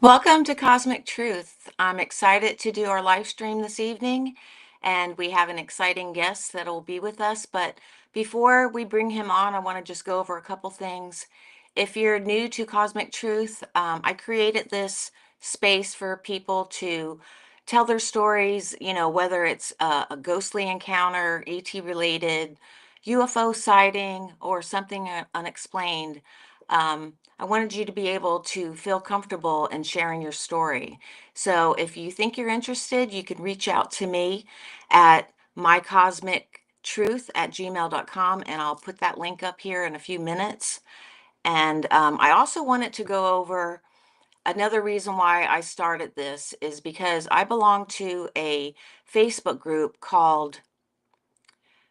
Welcome to Cosmic Truth. I'm excited to do our live stream this evening, and we have an exciting guest that will be with us. But before we bring him on, I want to just go over a couple things. If you're new to Cosmic Truth, I created this space for people to tell their stories, whether it's a ghostly encounter, ET related, UFO sighting, or something unexplained. I wanted you to be able to feel comfortable in sharing your story. So if you think you're interested, you can reach out to me at mycosmictruth@gmail.com, and I'll put that link up here in a few minutes. And I also wanted to go over another reason why I started this is because I belong to a Facebook group called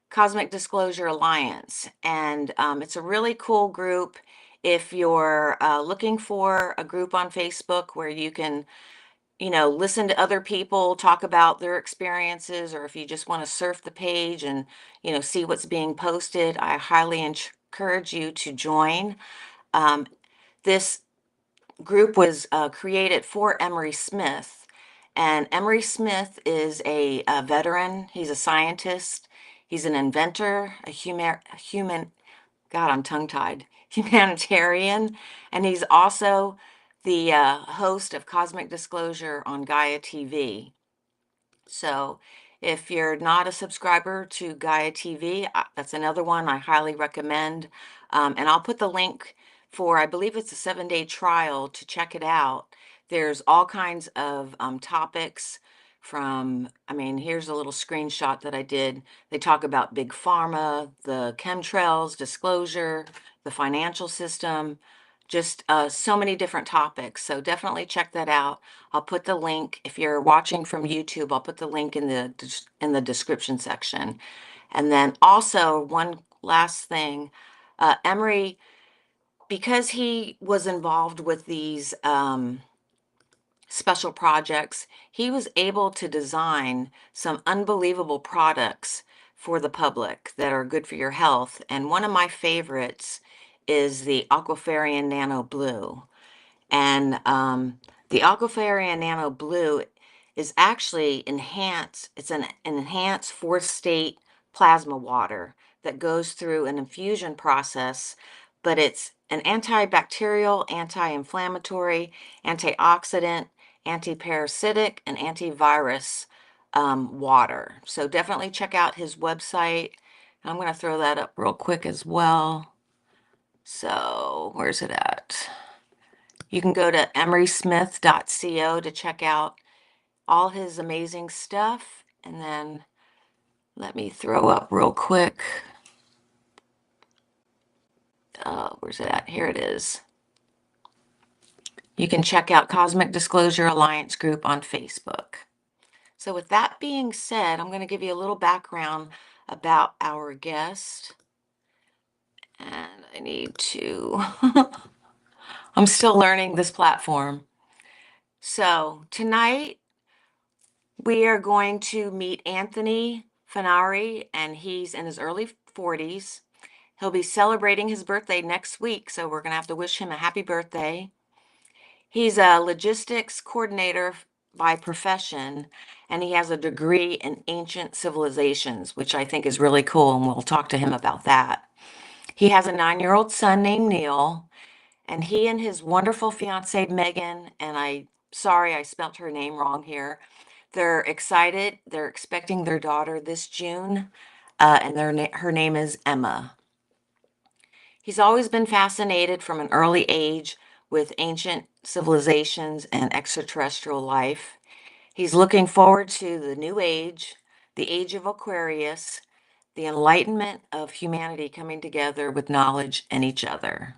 Cosmic Disclosure Alliance, and it's a really cool group. If you're looking for a group on Facebook where you can, listen to other people talk about their experiences, or if you just want to surf the page and, see what's being posted, I highly encourage you to join. Um, this group was created for Emery Smith. And Emery Smith is a veteran. He's a scientist. He's an inventor, God, I'm tongue-tied, humanitarian. And he's also the host of Cosmic Disclosure on Gaia TV. So if you're not a subscriber to Gaia TV, that's another one I highly recommend. And I'll put the link for, I believe it's a 7-day trial to check it out. There's all kinds of topics here's a little screenshot that I did. They talk about big pharma, the chemtrails, disclosure, the financial system, just so many different topics. So definitely check that out. I'll put the link. If you're watching from YouTube, I'll put the link in the description section. And then also one last thing, Emery, because he was involved with these special projects, he was able to design some unbelievable products for the public that are good for your health. And one of my favorites is the Aquafarian Nano Blue. And the Aquafarian Nano Blue is actually enhanced. It's an enhanced fourth state plasma water that goes through an infusion process, but it's an antibacterial, anti-inflammatory, antioxidant, anti-parasitic, and antivirus water. So definitely check out his website. I'm going to throw that up real quick as well. So where's it at? You can go to emerysmith.co to check out all his amazing stuff. And then let me throw up real quick. Where's it at? Here it is. You can check out Cosmic Disclosure Alliance group on Facebook. So with that being said, I'm going to give you a little background about our guest. And I need to, I'm still learning this platform. So tonight, we are going to meet Anthony Fanari, and he's in his early 40s. He'll be celebrating his birthday next week, so we're going to have to wish him a happy birthday. He's a logistics coordinator by profession, and he has a degree in ancient civilizations, which I think is really cool, and we'll talk to him about that. He has a 9-year-old son named Neil, and he and his wonderful fiancee Megan, and sorry I spelt her name wrong here. They're excited. They're expecting their daughter this June, and her name is Emma. He's always been fascinated from an early age with ancient civilizations and extraterrestrial life. He's looking forward to the new the age of Aquarius, the enlightenment of humanity coming together with knowledge and each other.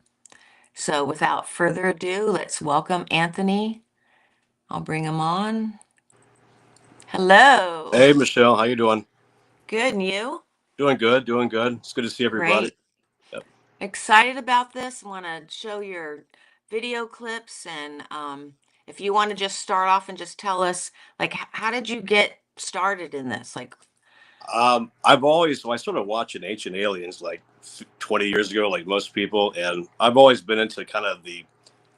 So without further ado, let's welcome Anthony. I'll bring him on. Hello. Hey, Michelle, how you doing? Good, and you? Doing good, doing good. It's good to see everybody. Great. Yep. Excited about this. Want to show your video clips, and if you want to just start off and just tell us, like, how did you get started in this? Like, I started watching Ancient Aliens like 20 years ago, like most people, and I've always been into kind of the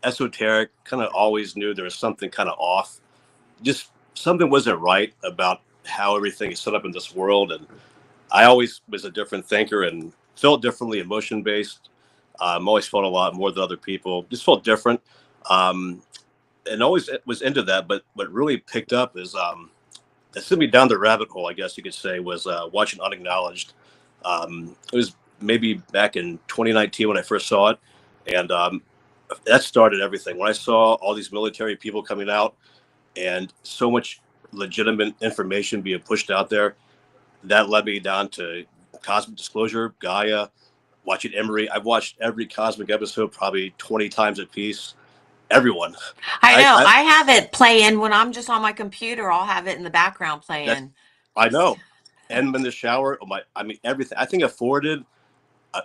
esoteric, kind of always knew there was something kind of off. Just something wasn't right about how everything is set up in this world. And I always was a different thinker and felt differently, emotion based. Always felt a lot more than other people. Just felt different, and always was into that. But what really picked up is that sent me down the rabbit hole, I guess you could say, was watching Unacknowledged. It was maybe back in 2019 when I first saw it, and that started everything. When I saw all these military people coming out and so much legitimate information being pushed out there, that led me down to Cosmic Disclosure, Gaia, watching Emery. I've watched every Cosmic episode probably 20 times a piece. Everyone. I I, know. I I have it playing when I'm just on my computer. I'll have it in the background that's playing. I know. And in the shower, I mean everything. I think I forwarded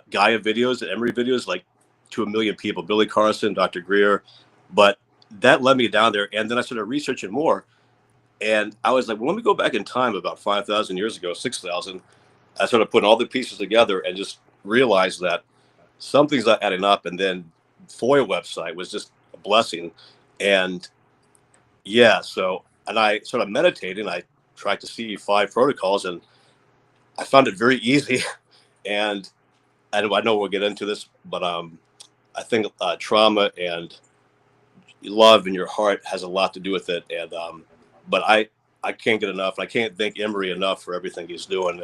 Gaia videos and Emery videos like to a million people, Billy Carson, Dr. Greer. But that led me down there. And then I started researching more. And I was like, well, let me go back in time about 5,000 years ago, 6,000. I started putting all the pieces together and just realized that something's not adding up. And then FOIA website was just a blessing. And yeah, so, and I started meditating. I tried to see 5 protocols and I found it very easy. And I know we'll get into this, but I think trauma and love in your heart has a lot to do with it. And but I can't get enough. I can't thank Emery enough for everything he's doing.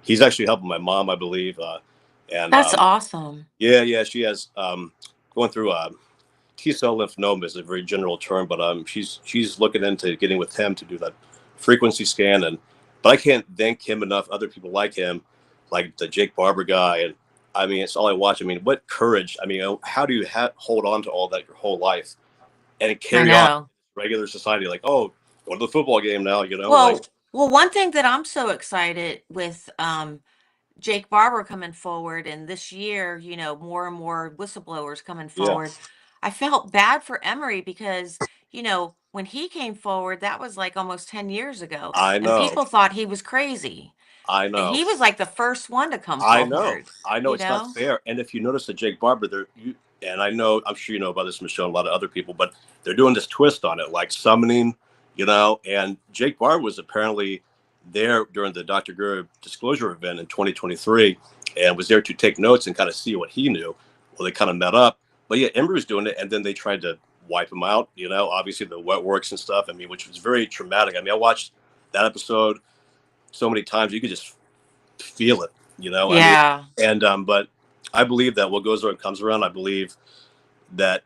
He's actually helping my mom, I believe. And That's awesome. yeah, she has going through T-cell lymphoma is a very general term, but she's looking into getting with him to do that frequency scan. And but I can't thank him enough. Other people like him, like the Jake Barber guy, and I mean, it's all I watch. I mean, what courage! I mean, how do you hold on to all that your whole life and I carry on know. regular society? Like, oh, go to the football game now, like Well, one thing that I'm so excited with Jake Barber coming forward, and this year, more and more whistleblowers coming yeah, forward. I felt bad for Emery because, when he came forward, that was like almost 10 years ago, I and know, people thought he was crazy. I And know. he was like the first one to come I know. forward, I know you it's not know? fair. And if you notice that Jake Barber, and I know, I'm sure you know about this, Michelle, and a lot of other people, but they're doing this twist on it, like summoning, and Jake Barber was apparently there during the Dr. Guru disclosure event in 2023 and was there to take notes and kind of see what he knew. Well, they kind of met up. But yeah, Ember was doing it, and then they tried to wipe him out, obviously the wet works and stuff. I mean, which was very traumatic. I mean, I watched that episode so many times, you could just feel it, I mean, Yeah. and but I believe that what goes around comes around. I believe that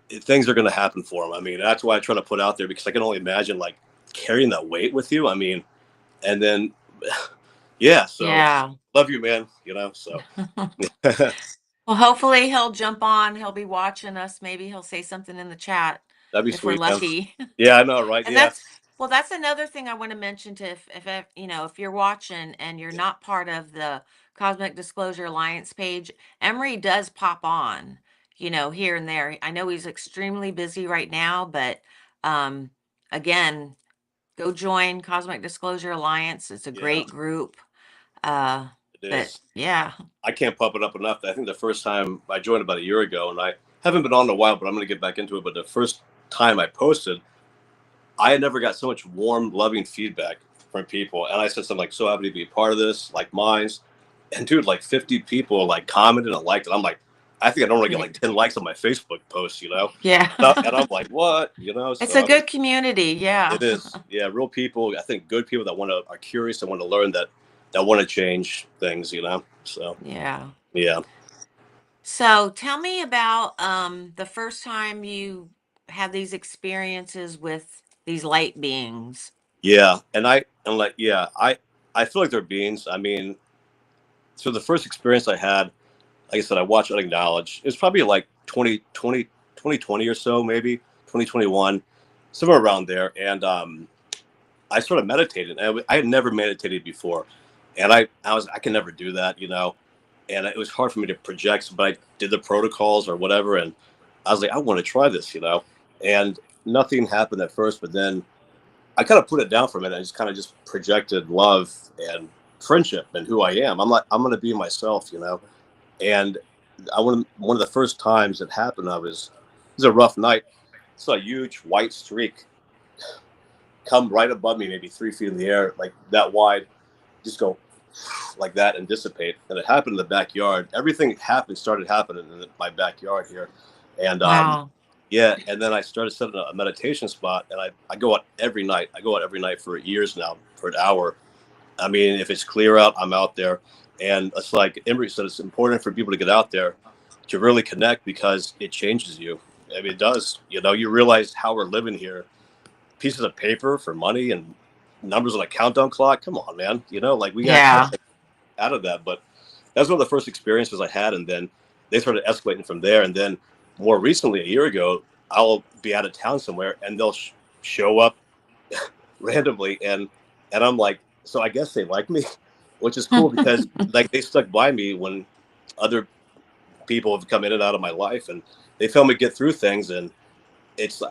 things are going to happen for him. I mean, that's why I try to put out there, because I can only imagine like carrying that weight with you. I mean, and then yeah, so Yeah. love you, man, so that'd Well, hopefully he'll jump on. He'll be watching us. Maybe he'll say something in the chat be if we're sweet, man. lucky. Yeah, I know, right? And Yeah, that's another thing I want to mention to if you're watching and you're yeah, not part of the Cosmic Disclosure Alliance page, Emery does pop on, here and there. I know he's extremely busy right now, but um again, go join Cosmic Disclosure Alliance. It's a yeah, great group. Uh it but is. yeah. I can't pump it up enough. I think the first time I joined about a year ago, and I haven't been on in a while, but I'm going to get back into it. But the first time I posted, I had never got so much warm, loving feedback from people. And I said something like, so happy to be a part of this, like mine's. And dude, like 50 people like commented and liked it. I'm like, I think I don't want to get Yeah. like 10 likes on my Facebook post. Yeah. And I'm like, what? It's a So good community. Yeah. it is. Yeah, real people. I think good people that are curious and want to learn, that want to change things. So Yeah. yeah. So tell me about the first time you had these experiences with these light beings. Yeah. And like, yeah, I feel like they're beings. I mean, so the first experience I had, like I said, I watched Unacknowledged. It was probably like 2020 or so, maybe 2021, somewhere around there. And I sort of meditated. And I had never meditated before. And I can never do that. And it was hard for me to project, but I did the protocols or whatever. And I was like, I want to try this. And nothing happened at first, but then I kind of put it down for a minute. I just kind of just projected love and friendship and who I am. I'm like, I'm going to be myself. And one of the first times it happened, I was was a rough night. Saw a huge white streak come right above me, maybe 3 feet in the air, like that wide, just go like that and dissipate. And it happened in the backyard. Everything started happening in my backyard here. And Wow. yeah, and then I started setting a meditation spot, and I go out every night. I go out every night for years now for an hour. I mean, if it's clear out, I'm out there. And it's like Emery said, it's important for people to get out there to really connect because it changes you. I mean, it does. You know, you realize how we're living here. Pieces of paper for money and numbers on a countdown clock. Come on, man. You know, like we got to kind Yeah. of out of that. But that's one of the first experiences I had. And then they started escalating from there. And then more recently, a year ago, I'll be out of town somewhere and they'll show up randomly. And I'm like, so I guess they like me, which is cool because like they stuck by me when other people have come in and out of my life and they help me get through things. And it's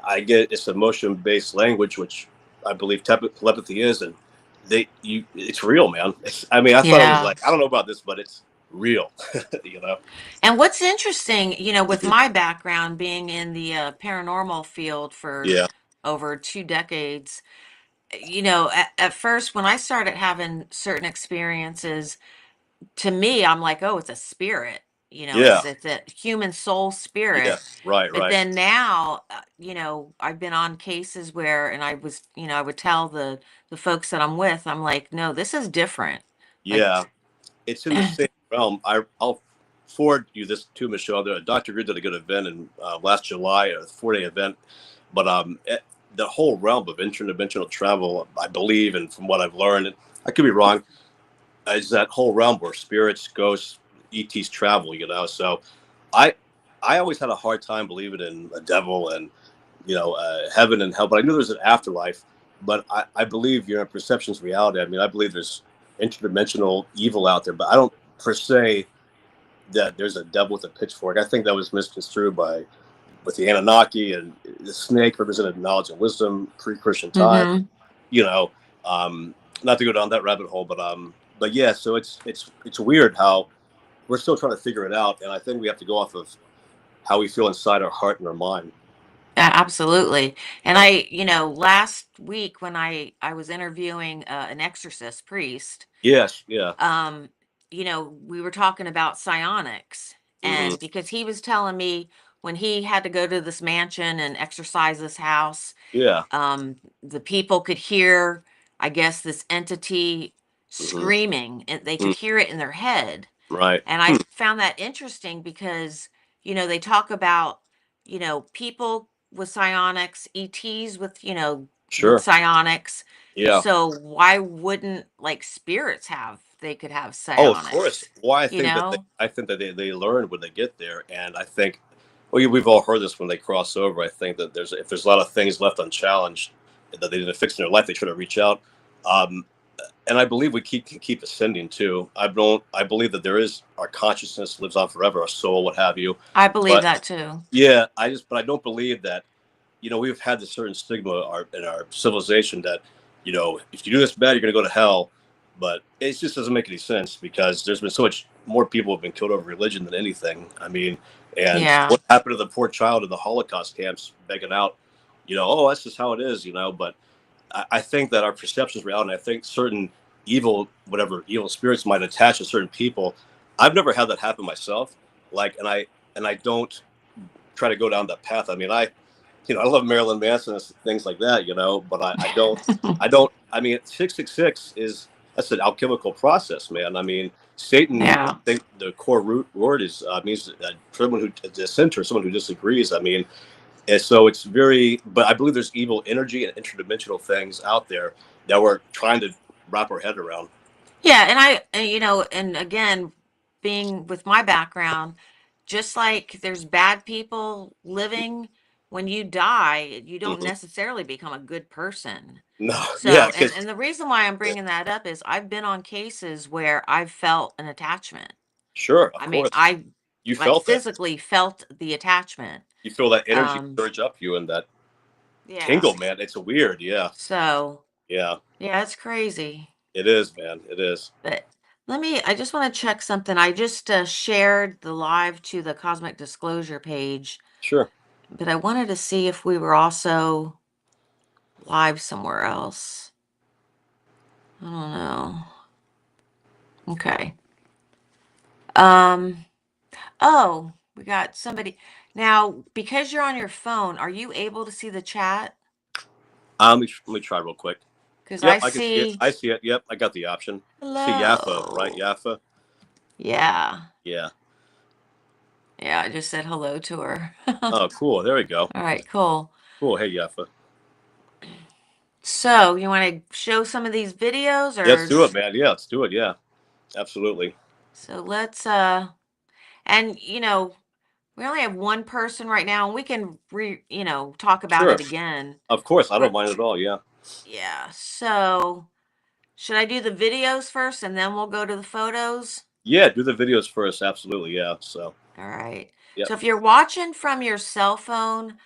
emotion based language, which I believe telepathy is, and it's real, man. I mean, I thought it was Yeah. like I don't know about this, but it's real, you know. And what's interesting, with my background being in the paranormal field for Yeah, over 2 decades, at first when I started having certain experiences, to me, I'm like, oh, it's a spirit. yeah, It's a human soul yeah. spirit. Right, But right. then now, I've been on cases where, and I would tell the folks that I'm with, I'm like, no, this is different. Like, Yeah, it's in the same realm. I'll forward you this too, Michelle. Dr. Greer did a good event in last July, a 4-day event. But the whole realm of interdimensional travel, I believe, and from what I've learned, and I could be wrong, is that whole realm where spirits, ghosts, ETs travel. You know, so I I always had a hard time believing in a devil and heaven and hell, but I knew there was an afterlife. But I believe perception's reality. I mean, I believe there's interdimensional evil out there, but I don't per se that there's a devil with a pitchfork. I think that was misconstrued by with the Anunnaki and the snake represented knowledge and wisdom pre-Christian time. hmm You know, um, not to go down that rabbit hole, but yeah. So it's weird how we're still trying to figure it out, and I think we have to go off of how we feel inside our heart and our mind. absolutely. And last week when I was interviewing an exorcist priest, Yes, yeah, um, we were talking about psionics, hmm and because he was telling me when he had to go to this mansion and exercise this house, yeah, the people could hear, I guess, this entity hmm screaming, and they could hear it in their head. right, And I found that interesting because, they talk about, people with psionics, ETs with sure, psionics. yeah. So why wouldn't like spirits they could have Oh, of course. psionics, Why you know? I think that they learn when they get there, and I think, well, we've all heard this when they cross over. I think that if there's a lot of things left unchallenged that they didn't fix in their life, they try to reach out. Um, and I believe we can keep ascending too. I believe that there is our consciousness lives on forever, our soul, what have you. I believe But that too. yeah, but I don't believe that we've had this certain stigma in our civilization that, if you do this bad, you're going to go to hell. But it just doesn't make any sense because there's been so much more people have been killed over religion than anything. I mean, and Yeah. what happened to the poor child in the Holocaust camps begging out, oh, that's just how it is, but I think that our perception is reality. And I think certain whatever evil spirits might attach to certain people. I've never had that happen myself. Like, and I don't try to go down that path. I mean, I love Marilyn Manson and things like that, but I mean, 666 that's an alchemical process, man. I mean, Satan, I Yeah. think the core root word means someone who dissenter, someone who disagrees. I mean, and so it's but I believe there's evil energy and interdimensional things out there that we're trying to wrap our head around. Yeah, and again, being with my background, just like there's bad people living, when you die, you don't Hmm. necessarily become a good person. No, yeah, So, and because and the reason why I'm bringing that up is I've been on cases where I've felt an attachment. sure, of I mean, course, I you like felt that. physically felt the attachment. You feel that energy Um, surge up you and that yeah. tingle, man. It's a weird, yeah, So, yeah. yeah, it's crazy. It is, man. It is. But I just want to check something. I just shared the live to the Cosmic Disclosure page. Sure. but I wanted to see if we were also live somewhere else. I don't know. Okay. Oh, we got somebody. Now, because you're on your phone, are you able to see the chat? Let me try real quick. Because I Yep, I can see it. see, I see it. Yep, I got the option. I see Yaffa, right? hello. Yaffa. Yeah. Yeah. Yeah, I just said hello to her. Oh, cool. There we go. All right, cool. Cool. Hey, Yaffa. So, you want to show some of these videos Yeah, let's or do it, man. Yeah, let's do it. Yeah, absolutely. so let's and we only have one person right now and we can talk about Sure. it again. Of course, I don't But mind at all. Yeah. yeah, so should I do the videos first and then we'll go to the photos? Yeah, do the videos first. Absolutely. Yeah. So. All right. Yep. So if you're watching from your cell phone,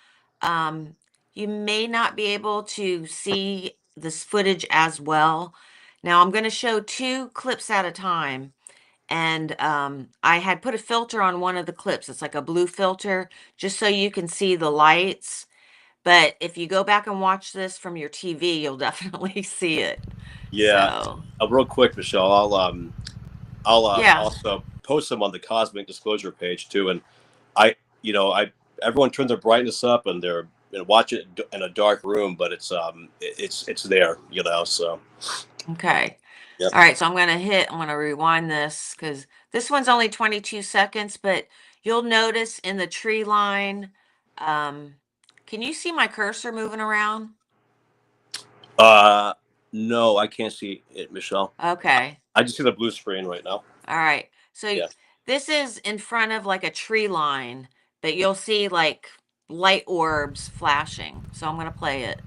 um, you may not be able to see this footage as well. Now I'm going to show two clips at a time. And I had put a filter on one of the clips. It's like a blue filter, just so you can see the lights. But if you go back and watch this from your TV, you'll definitely see it. Yeah. So, Real quick, Michelle. I'll yeah. also post them on the Cosmic Disclosure page too. And I, I everyone turns their brightness up and they're watch it in a dark room, but it's there. So. Okay. Yep. All right. So I'm going to rewind this because this one's only 22 seconds, but you'll notice in the tree line, um, can you see my cursor moving around? Uh, no, I can't see it, Michelle. Okay. I just see the blue screen right now. All right. So Yeah. this is in front of like a tree line, but you'll see like light orbs flashing. So I'm going to play it.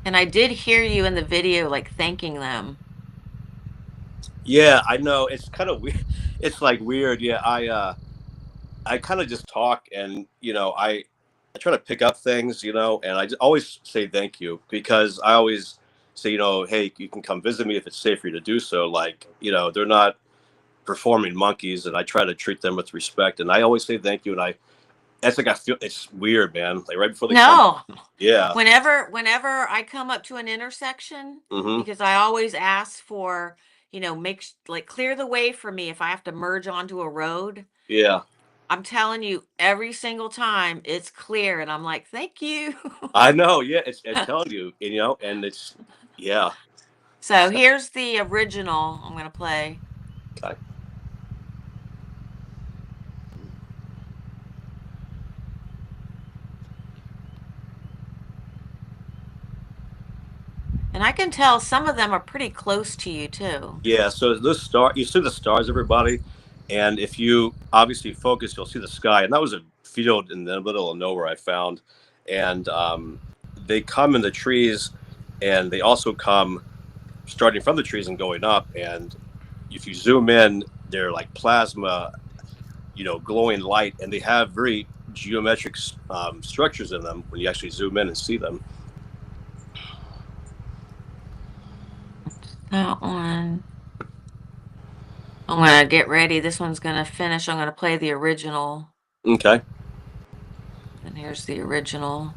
And I did hear you in the video like thanking them. Yeah, I know. It's kind of weird. It's like weird. Yeah, I kind of just talk, and I try to pick up things, and I just always say thank you because I always say, hey, you can come visit me if it's safe for you to do so. Like, they're not performing monkeys, and I try to treat them with respect, and I always say thank you, and that's like I feel it's weird, man. Like right before they come, No. yeah. Whenever I come up to an intersection, Mm-hmm. because I always ask for, like clear the way for me if I have to merge onto a road. Yeah, I'm telling you, every single time it's clear, and I'm like, thank you. I know. Yeah, it's telling you, and it's yeah. So here's the original I'm going to play. Okay. And I can tell some of them are pretty close to you too. Yeah, so you see the stars, everybody, and if you obviously focus, you'll see the sky. And that was a field in the middle of nowhere I found, and they come in the trees, and they also come starting from the trees and going up. And if you zoom in, they're like plasma, glowing light, and they have very geometric structures in them when you actually zoom in and see them. That one. I'm going to get ready. This one's going to finish. I'm going to play the original. Okay. And here's the original.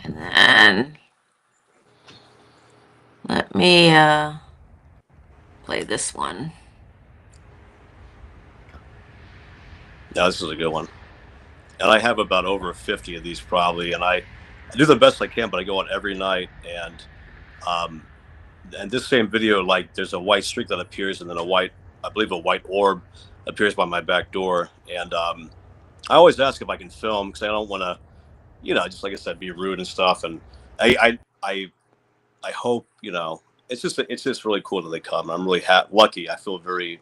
And then let me play this one. Now this is a good one. And I have about over 50 of these probably, and I do the best I can, but I go out every night, um, and this same video, like there's a white streak that appears, and then I believe a white orb appears by my back door, and I always ask if I can film because I don't want to, just like I said, be rude and stuff, and I hope it's just really cool that they come. I'm really lucky. I feel very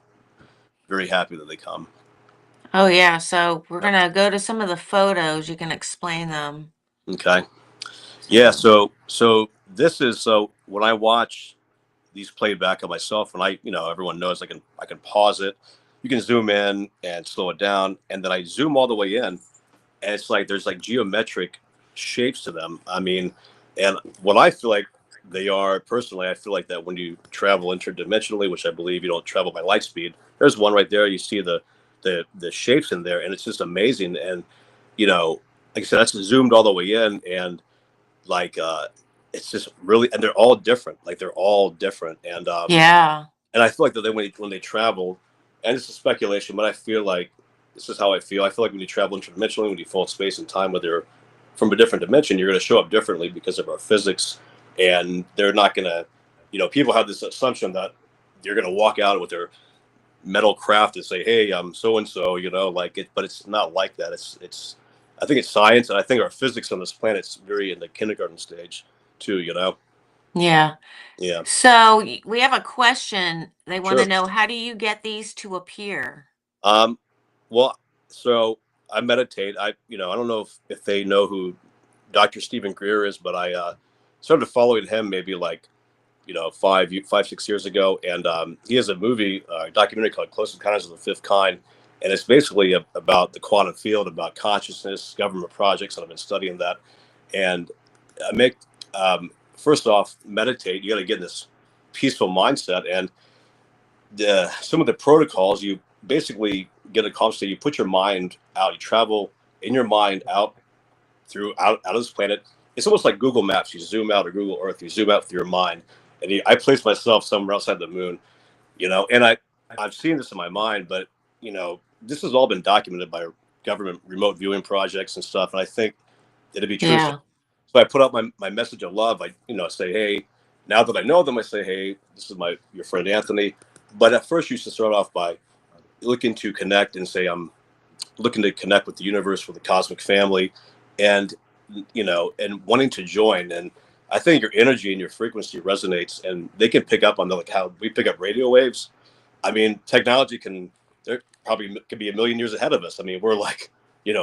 very happy that they come. Oh, yeah. So we're Yep. going to go to some of the photos. You can explain them. Okay. Yeah. So this is so when I watch these played back on myself, and everyone knows I can pause it. You can zoom in and slow it down, and then I zoom all the way in, and it's like there's like geometric shapes to them. I mean, and what I feel like they are personally, I feel like that when you travel interdimensionally, which I believe you don't travel by light speed. There's one right there. You see the shapes in there, and it's just amazing. And you know, like I said, that's zoomed all the way in, and like it's just really, and they're all different. Like they're all different, Yeah. and I feel like that when they travel, and it's a speculation, but I feel like this is how I feel. I feel like when you travel interdimensionally, when you fall in space and time, whether you're from a different dimension, you're going to show up differently because of our physics, and they're not going to, people have this assumption that you're going to walk out with their metal craft and say, "Hey, I'm so and so," like it, but it's not like that. It's. I think it's science, and I think our physics on this planet's very in the kindergarten stage, too. Yeah. Yeah, So we have a question. They want to sure. know, how do you get these to appear? Um, well, so I meditate. I don't know if they know who Dr. Stephen Greer is, but I started following him maybe like 5, 6 years ago, and he has a movie documentary called Close Encounters of the Fifth Kind, and it's basically about the quantum field, about consciousness, government projects, and I've been studying that. And I make first off meditate. You got to get in this peaceful mindset, and some of the protocols you basically get accomplished. You put your mind out. You travel in your mind out out of this planet. It's almost like Google Maps. You zoom out, or Google Earth. You zoom out through your mind, and I place myself somewhere outside the moon. And I've seen this in my mind, but this has all been documented by government remote viewing projects and stuff. And I think it'd be true. So Yeah. I put out my message of love. I say, hey, now that I know them, I say, hey, this is your friend Anthony. But at first, you should start off by looking to connect and say, I'm looking to connect with the universe, with the cosmic family, and and wanting to join. And I think your energy and your frequency resonates, and they can pick up on like how we pick up radio waves. I mean, technology they're probably could be a million years ahead of us. I mean, we're like,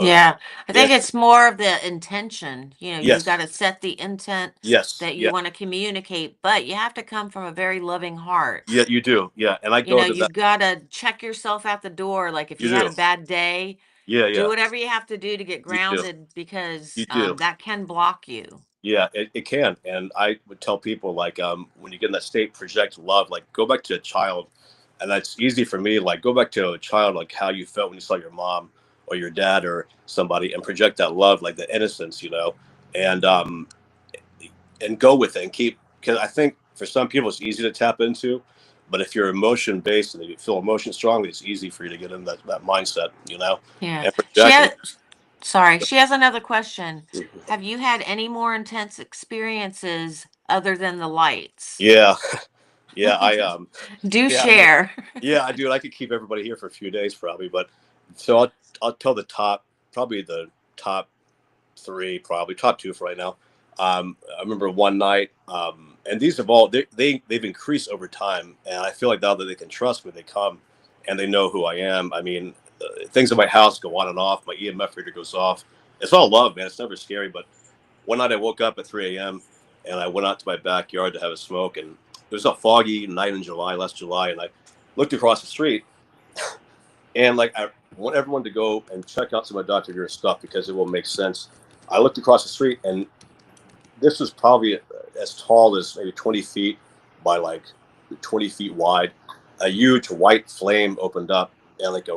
Yeah. I yeah, think it's more of the intention. You got yes, to set the intent yes, that you yeah, want to communicate, but you have to come from a very loving heart. yeah, you do, yeah. And I go to You that. got to check yourself at the door. Like if You you had do, a bad day, yeah, do yeah, whatever you have to do to get you do, grounded, because you do. that can block you. Yeah, it can. And I would tell people like when you get in that state, project love, like go back to a child. And that's easy for me. Like go back to a child, like how you felt when you saw your mom or your dad or somebody, and project that love, like the innocence, and go with it and keep, because I think for some people it's easy to tap into, but if you're emotion based and you feel emotion strongly, it's easy for you to get in that mindset, Yeah. and She project. has, sorry, she has another question. Have you had any more intense experiences other than the lights? Yeah, yeah, Do yeah, I mean, share. yeah, I do. I could keep everybody here for a few days probably, but so I'll tell probably the top three, probably top two for right now. I remember one night, and these have all they've increased over time, and I feel like now that they can trust me, they come and they know who I am. I mean, things in my house go on and off. My EMF reader goes off. It's all love, man. It's never scary. But one night I woke up at 3 a.m. and I went out to my backyard to have a smoke, and it was a foggy night in July, last July, and I looked across the street, and like I want everyone to go and check out some of Dr. Greer's stuff because it will make sense. I looked across the street, and this was probably as tall as maybe 20 feet by like 20 feet wide. A huge white flame opened up, and like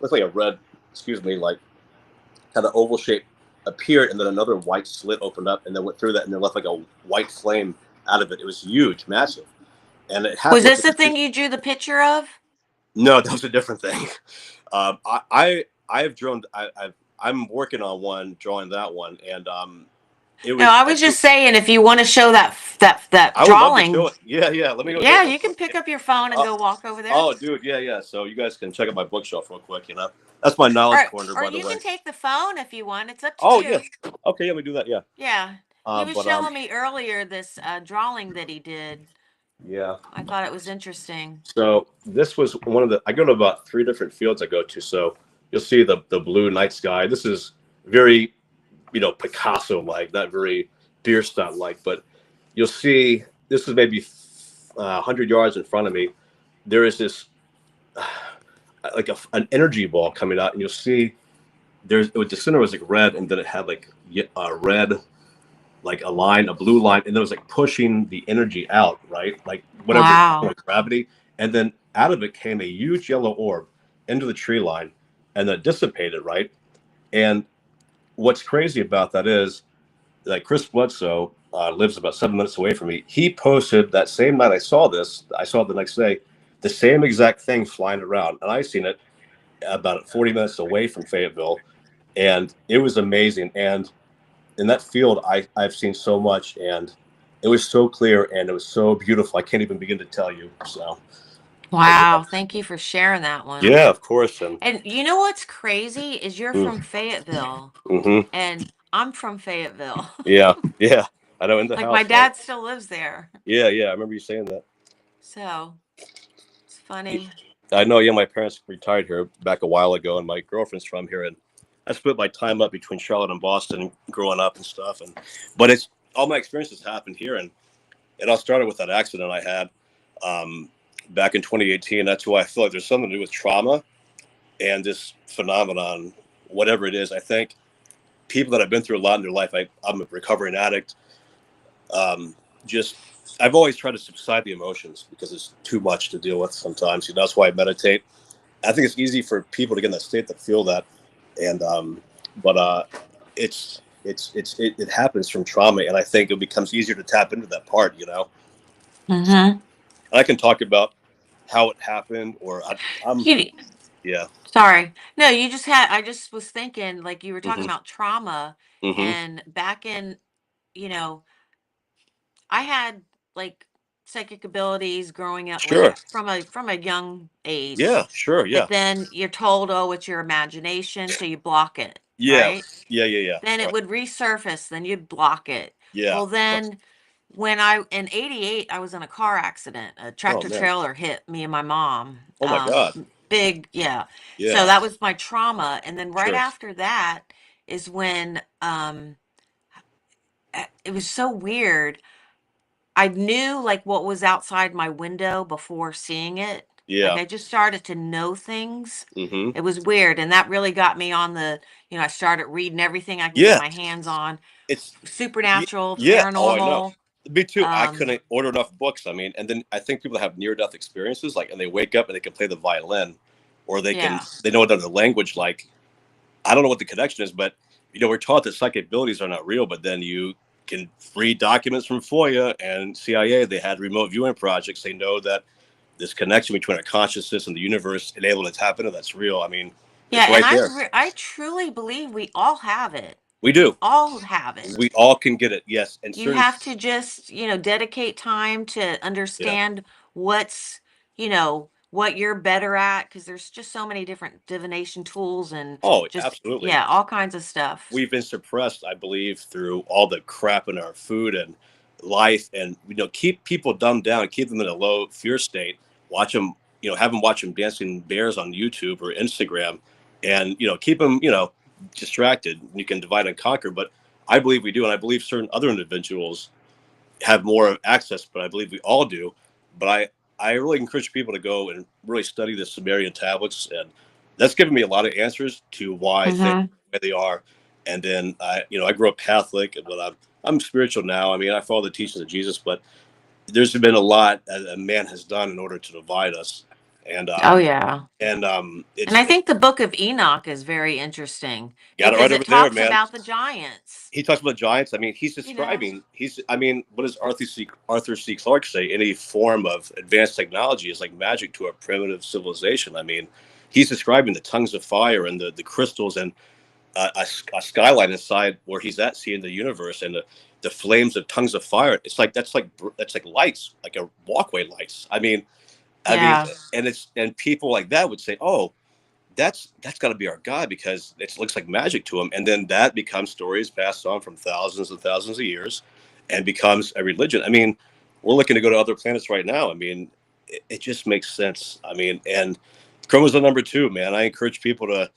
looked like a red, excuse me, like kind of oval shape appeared, and then another white slit opened up, and then went through that, and then left like a white flame out of it. It was huge, massive, and it Was happened. this the thing you drew the picture of? No, that was a different thing. I have drawn. I'm working on one, drawing that one, and it No, was. I I was think just saying, if you want to show that I would love to show drawing, it. Yeah, yeah. Let me go get yeah, it real you can quick. pick up your phone and Uh, go walk over there. oh, dude, yeah, yeah. So you guys can check out my bookshelf real quick. That's my knowledge corner, Or by the you way. can take the phone if you want. It's up to Oh, yes. you. Okay, let me do that. Yeah. Yeah. He was But showing me earlier this drawing that he did. yeah. I thought it was interesting. So this was one of the. I go to about three different fields I go to. So you'll see the blue night sky. This is very Picasso like, not very Bierstadt like, but you'll see this is maybe 100 yards in front of me. There is this like an energy ball coming out, and you'll see the center was like red, and then it had like a red, like a blue line, and it was like pushing the energy out, right? Like whatever, Wow. like gravity. And then out of it came a huge yellow orb into the tree line, and then it dissipated, right? And what's crazy about that is like Chris Bledsoe lives about 7 minutes away from me. He posted that same night I saw this. I saw it the next day, the same exact thing flying around, and I seen it about 40 minutes away from Fayetteville, and it was amazing. And in that field, I've seen so much, and it was so clear and it was so beautiful. I can't even begin to tell you. So, but Wow. Thank you for sharing that one. yeah, of course. And And you know what's crazy is you're mm, from Fayetteville mm-hmm, and I'm from Fayetteville. yeah, yeah. I know in the Like my house, right? dad still lives there. Yeah, yeah. I remember you saying that. So it's funny. I know. Yeah, my parents retired here back a while ago, and my girlfriend's from here, and I split my time up between Charlotte and Boston, growing up and stuff. And but it's all my experiences happened here, and it all started with that accident I had um, back in 2018. That's why I feel like there's something to do with trauma and this phenomenon, whatever it is. I think people that have been through a lot in their life, I'm a recovering addict. Um, just I've always tried to subside the emotions because it's too much to deal with sometimes. That's why I meditate. I think it's easy for people to get in that state that feel that, and but it happens from trauma, and I think it becomes easier to tap into that part. Mm-hmm. I can talk about how it happened, or I'm You, yeah. sorry. No, I just was thinking, like you were talking Hmm. about trauma Hmm. and back in, you know, I had like psychic abilities growing up, like Sure. from a young age. Yeah. Sure. But Yeah. then you're told, oh, it's your imagination, so you block it, Yeah. right? Yeah. Yeah. Yeah. Then it Right. would resurface, then you'd block it. Yeah. Well, then when I in '88, I was in a car accident. A Oh tractor man. trailer hit me and my mom. Oh my God. Big, yeah. So Yeah. that was my trauma. And then right Sure. after that is when it was so weird. I knew like what was outside my window before seeing it. Like Yeah. I just started to know things. Hmm. It was weird. And that really got me on I started reading everything I can get Yeah. my hands on. It's Supernatural, yeah. Oh, I know. paranormal. Me too. I Um, couldn't order enough books. I mean, and then I think people that have near death experiences, like, and they wake up and they can play the violin, or yeah. they know another language. Like, I don't know what the connection is, but we're taught that psychic abilities are not real. But then you can read documents from FOIA and CIA. They had remote viewing projects. They know that this connection between our consciousness and the universe and able to tap into that's real. I mean, Yeah, it's and right there. I truly believe we all have it. We We do. all have it. We all can get it. Yes, and You certain. have to just, dedicate time to Yeah. understand what's, what you're better at because there's just so many different divination tools and Oh, just absolutely. yeah, all kinds of stuff. We've been suppressed, I believe, through all the crap in our food and life, and keep people dumbed down, keep them in a low fear state. Watch them, have them watch them dancing bears on YouTube or Instagram, and keep them, distracted. You can divide and conquer, but I believe we do, and I believe certain other individuals have more access, but I believe we all do. But I really encourage people to go and really study the Sumerian tablets, and that's given me a lot of answers to why things Hmm. are the way they are. And then I grew up Catholic, but I'm spiritual now. I mean, I follow the teachings of Jesus, but there's been a lot that a man has done in order to divide us, and Oh yeah. And it's I think the book of Enoch is very interesting got it right because over it there, talks man. about the giants, He talks about giants. I mean, you know. I mean, what does Arthur C. Clarke say? Any form of advanced technology is like magic to a primitive civilization. I mean, he's describing the tongues of fire and the crystals and a skyline inside where he's at, seeing the universe and the flames of tongues of fire. It's like that's like lights, like a walkway lights. I mean, Yeah. and people like that would say, oh, that's got to be our God because it looks like magic to him. And then that becomes stories passed on from thousands and thousands of years and becomes a religion. I mean, we're looking to go to other planets right now. I mean, it just makes sense. I mean, and chromosome number 2, man, I encourage people to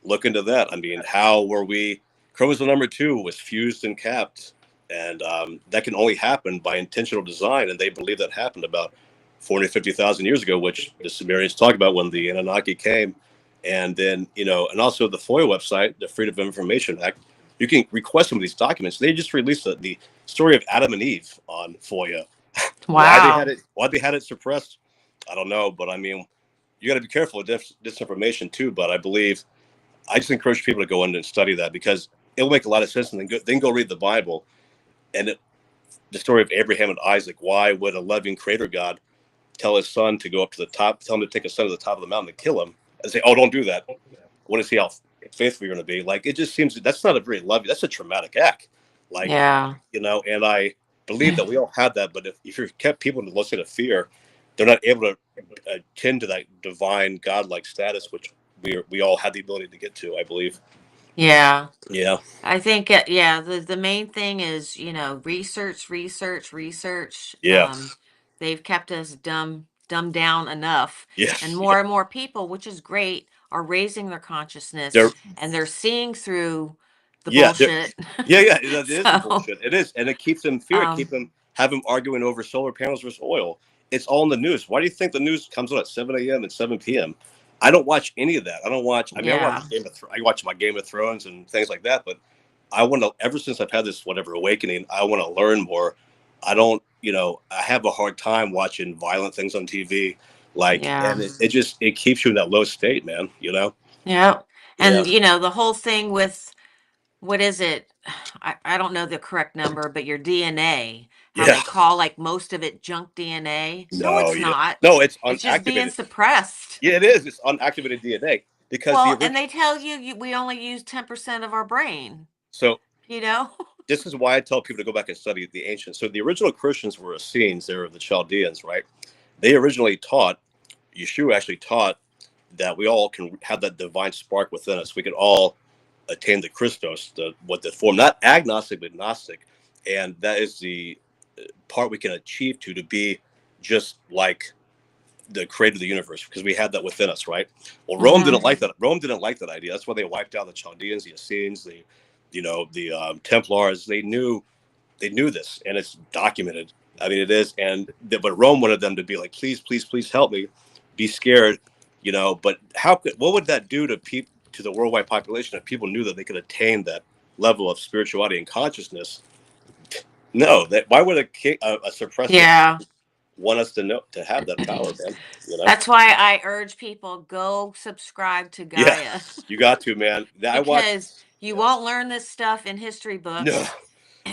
look into that. I mean, how were we? Chromosome number 2 was fused and capped, and that can only happen by intentional design. And they believe that happened about 450,000 years ago, which the Sumerians talk about when the Anunnaki came. And then, and also the FOIA website, the Freedom of Information Act, you can request some of these documents. They just released the story of Adam and Eve on FOIA. Wow. Why they had it suppressed, I don't know. But I mean, you got to be careful with disinformation too. But I just encourage people to go in and study that, because it'll make a lot of sense. And then go read the Bible, and the story of Abraham and Isaac. Why would a loving creator God tell his son to go up to the top, tell him to take his son to the top of the mountain and kill him, and say, "Oh, don't do that. I want to see how faithful you're going to be." Like, it just seems that's not a very loving. That's a traumatic act. Like, Yeah. and I believe that we all have that. But if you're kept people in the state of fear, they're not able to attend to that divine godlike status, which we all have the ability to get to, I believe. Yeah. Yeah. I think, yeah, the main thing is, research, research, research. Yeah. They've kept us dumbed down enough, and Yes. more people, which is great, are raising their consciousness, They're and they're seeing through the yeah, bullshit. yeah. That is the So, bullshit. It is, and it keeps them in fear. It um, keep them have them arguing over solar panels versus oil. It's all in the news. Why do you think the news comes on at 7 a.m. and 7 p.m.? I don't watch any of that. I don't watch. I mean, yeah, I watch my Game of Thrones and things like that. But I want to. Ever since I've had this whatever awakening, I want to learn more. I don't. I have a hard time watching violent things on TV. Like, yeah, and it keeps you in that low state, man. yeah. Yeah. And the whole thing with, what is it? I don't know the correct number, but your DNA, how Yeah. they call like most of it junk DNA. No, No. it's Yeah. not. No. It's It's just being unactivated. suppressed. Yeah, it is. It's unactivated DNA because the Well, and original. they tell you, we only use 10% of our brain, So you know? this is why I tell people to go back and study the ancients. So the original Christians were Essenes. They were the Chaldeans, right? They originally taught. Yeshua actually taught that we all can have that divine spark within us. We can all attain the Christos, the form, not agnostic but Gnostic, and that is the part we can achieve to be just like the creator of the universe, because we had that within us, right? Well, Rome didn't Hmm. like that. Rome didn't like that idea. That's why they wiped out the Chaldeans, the Essenes, the Templars. They knew this, and it's documented. I mean, it is, but Rome wanted them to be like, please, please, please help me, be scared, But what would that do to the worldwide population if people knew that they could attain that level of spirituality and consciousness? No, why would a suppressed Yeah. want us to have that power, man? That's why I urge people, go subscribe to Yeah, Gaia, you got to, man. I watched. because you Yeah. won't learn this stuff in history No, books,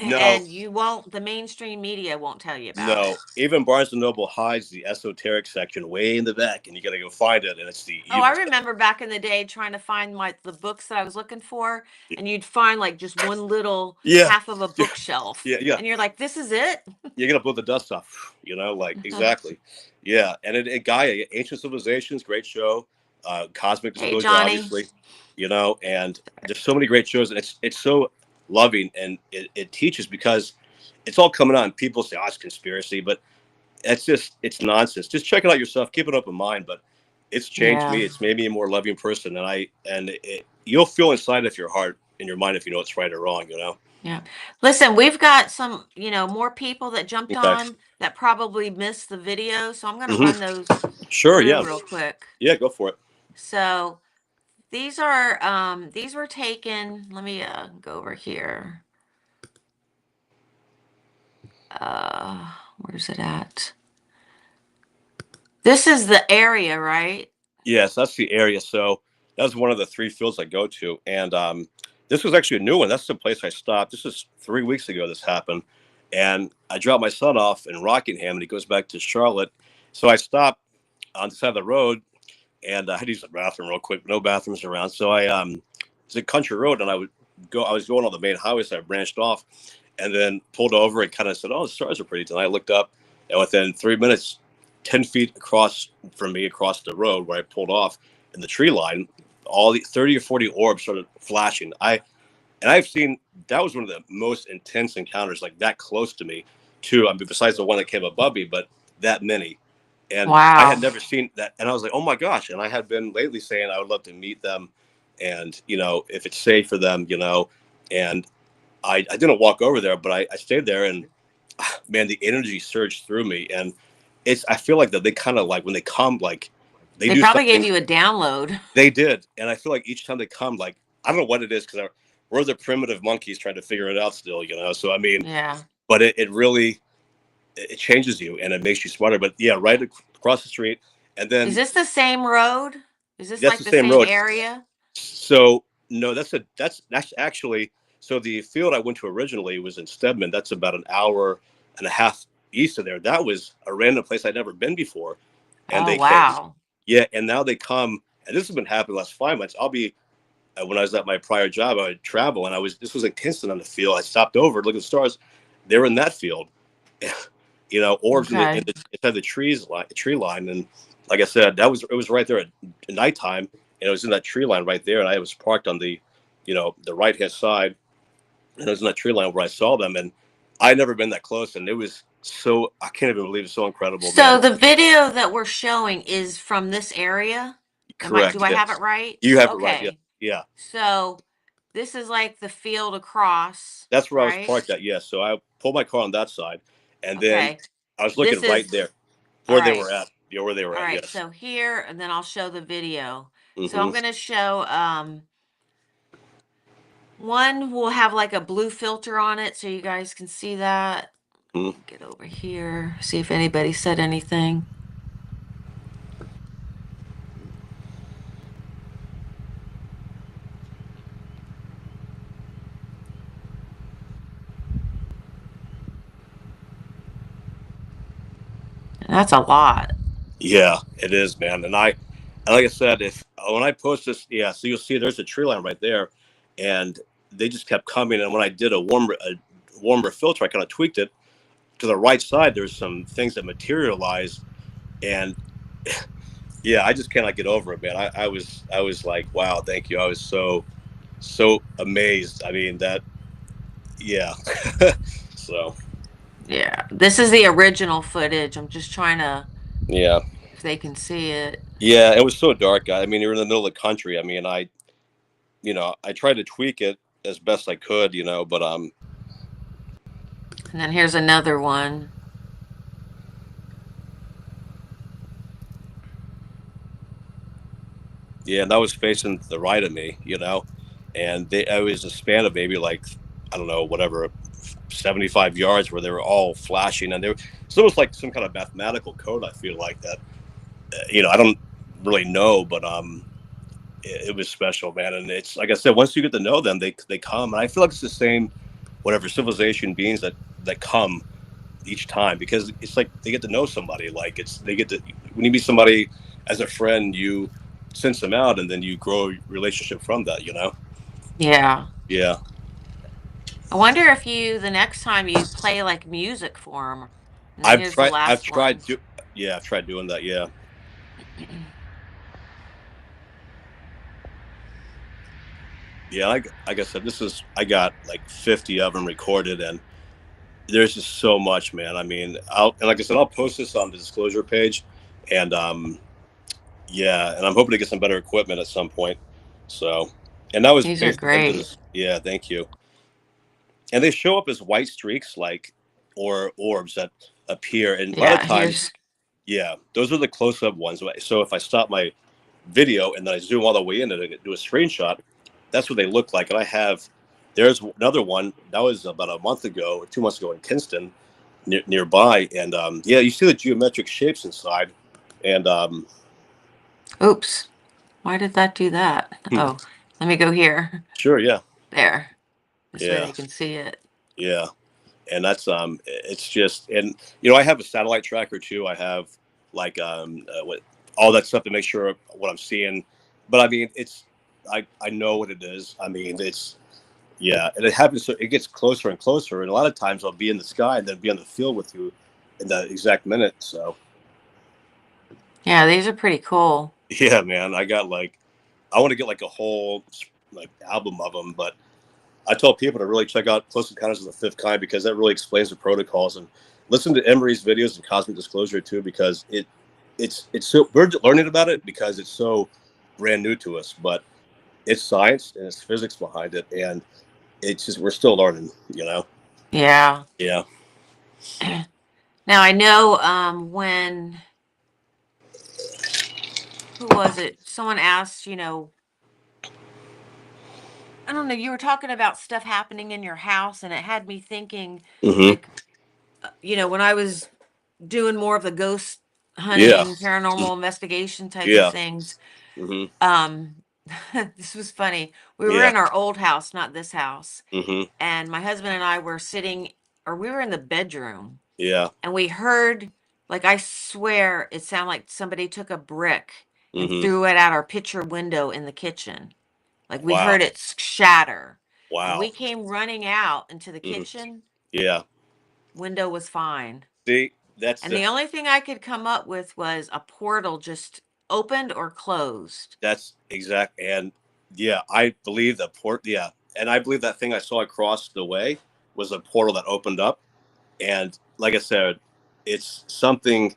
no, and the mainstream media won't tell you about no. it. Even Barnes and Noble hides the esoteric section way in the back, and you got to go find it, and it's the Oh, I evil stuff. remember back in the day trying to find the books that I was looking for, and you'd find like just one little Yeah, half of a yeah, bookshelf, yeah, yeah. and you're like, this is it? You're gonna blow the dust off, like exactly. Yeah, and Gaia, Ancient Civilizations, great show. Cosmic Hey, Disclosure, Johnny. obviously, and there's so many great shows, and it's so loving, and it teaches, because it's all coming on. People say, "Oh, it's conspiracy," but it's nonsense. Just check it out yourself. Keep an open mind. But it's changed Yeah. me. It's made me a more loving person, you'll feel inside of your heart and your mind if you know it's right or wrong. Yeah. Listen, we've got some, more people that jumped Okay. on that probably missed the video. So I'm going to Hmm. run those Sure. through Yeah. real quick. Yeah. Go for it. So these were taken. Let me go over here. Where's it at? This is the area, right? Yes, that's the area. So that was one of the three fields I go to, and this was actually a new one. That's the place I stopped. This is 3 weeks ago. This happened, and I dropped my son off in Rockingham, and he goes back to Charlotte. So I stopped on the side of the road, and I had to use the bathroom real quick. No bathrooms around, so it's a country road, and I was going on the main highway, so I branched off, and then pulled over and kind of said, "Oh, the stars are pretty tonight." I looked up, and within 3 minutes, 10 feet across from me, across the road where I pulled off in the tree line, all the 30 or 40 orbs started flashing. I've seen that was one of the most intense encounters, like that close to me, too. I mean, besides the one that came above me, but that many. And I had Wow. never seen that. And I was like, oh my gosh. And I had been lately saying I would love to meet them. And, if it's safe for them, And I didn't walk over there, but I stayed there, and man, the energy surged through me. And I feel like that they kind of like when they come, like they They do probably gave something. you a download. They did. And I feel like each time they come, like, I don't know what it is, because we're the primitive monkeys trying to figure it out still, So, I mean, Yeah. but it really, it changes you and it makes you smarter. But yeah, right across the street. And Is then this the same road? Is this that's like the the same same road. area? So no, that's actually, so the field I went to originally was in Stedman. That's about an hour and a half east of there. That was a random place I'd never been before, and Oh, they came. wow. Yeah, and now they come, and this has been happening the last 5 months. I'll be when I was at my prior job, I would travel, and this was in Kinston on the field. I stopped over to look at the stars. They were in that field, orbs Okay. it had the tree line, and like I said, it was right there at nighttime, and it was in that tree line right there, and I was parked on the right hand side, and it was in that tree line where I saw them, and I had never been that close, and it was so, I can't even believe it's so incredible, So man. the video that we're showing is from this area? Do Correct. I have it Yes, right? you have it right. Yeah, Okay. yeah. So this is like the field across, That's where I was right? parked at. Yes, so I pulled my car on that side, and then Okay. I was looking This right is, there all where they right. were at. Yeah, where they were All at. right. Yes. So here, and then I'll show the video. So I'm Mm-hmm. going to show, one will have like a blue filter on it so you guys can see that. Mm-hmm. Get over here, see if anybody said anything. That's a lot. Yeah, it is, man. And like I said, if when I post this, yeah, so you'll see there's a tree line right there, and they just kept coming. And when I did a warmer filter, I kind of tweaked it to the right side. There's some things that materialize, and yeah, I just cannot get over it, man. I was like, wow, thank you. I was so amazed. I mean that, yeah. So Yeah, this is the original footage. I'm just trying to, yeah, if they can see it. yeah, it was so dark. I mean, you're in the middle of the country. I mean, I tried to tweak it as best I could, but And then here's another one. yeah, and that was facing the right of me, and I was a span of maybe like, I don't know, whatever, 75 yards where they were all flashing, and it's almost like some kind of mathematical code. I feel like that, I don't really know, but it was special, man. And it's like I said, once you get to know them, they come, and I feel like it's the same, whatever civilization beings that come each time, because it's like they get to know somebody. Like they get to, when you meet somebody as a friend, you sense them out, and then you grow a relationship from that. Yeah. Yeah, I wonder if the next time you play like music for them. And then I've here's the tried. I've last tried one. to. Yeah, I've tried doing that. Yeah, yeah. Like I said, I got like 50 of them recorded, and there's just so much, man. I mean, and like I said, I'll post this on the disclosure page, and yeah, and I'm hoping to get some better equipment at some point. So, and that was These are basically into great. this. Yeah, thank you. And they show up as white streaks, like, or orbs that appear, and a lot of Yeah, times, here's, yeah, those are the close-up ones. So if I stop my video and then I zoom all the way in and do a screenshot, that's what they look like. And there's another one that was about a month ago or 2 months ago in Kinston, nearby, and yeah, you see the geometric shapes inside, and oops. Why did that do that? Oh, let me go here. sure, yeah, There. This way yeah, they can see it. yeah, and that's it's just, and I have a satellite tracker too. I have like what, all that stuff to make sure what I'm seeing, but I mean I know what it is. I mean it's, yeah, and it happens. So it gets closer and closer, and a lot of times I'll be in the sky and then be on the field with you in that exact minute. So Yeah, these are pretty cool. yeah, man, I want to get like a whole like album of them, but I tell people to really check out Close Encounters of the Fifth Kind, because that really explains the protocols, and listen to Emery's videos and Cosmic Disclosure too, because it's so, we're learning about it because it's so brand new to us, but it's science and it's physics behind it, and it's just we're still learning, you know. Yeah. Yeah. Now I know when who was it? Someone asked, I don't know, you were talking about stuff happening in your house, and it had me thinking, Mm-hmm. like, when I was doing more of the ghost Yeah. hunting, paranormal investigation type of Yeah. things. Mm-hmm. Um, this was funny. We were Yeah. in our old house, not this house, Mm-hmm. and my husband and I were sitting, or we were in the bedroom, Yeah. and we heard, like, I swear it sounded like somebody took a brick and Mm-hmm. threw it at our picture window in the kitchen. Like, we Wow. heard it shatter. And Wow. we came running out into the Mm-hmm. kitchen. Yeah. Window was fine. See, that's And the only thing I could come up with was a portal just opened or closed. that's exact. And yeah, I believe that port. Yeah, and I believe that thing I saw across the way was a portal that opened up. And like I said, it's something.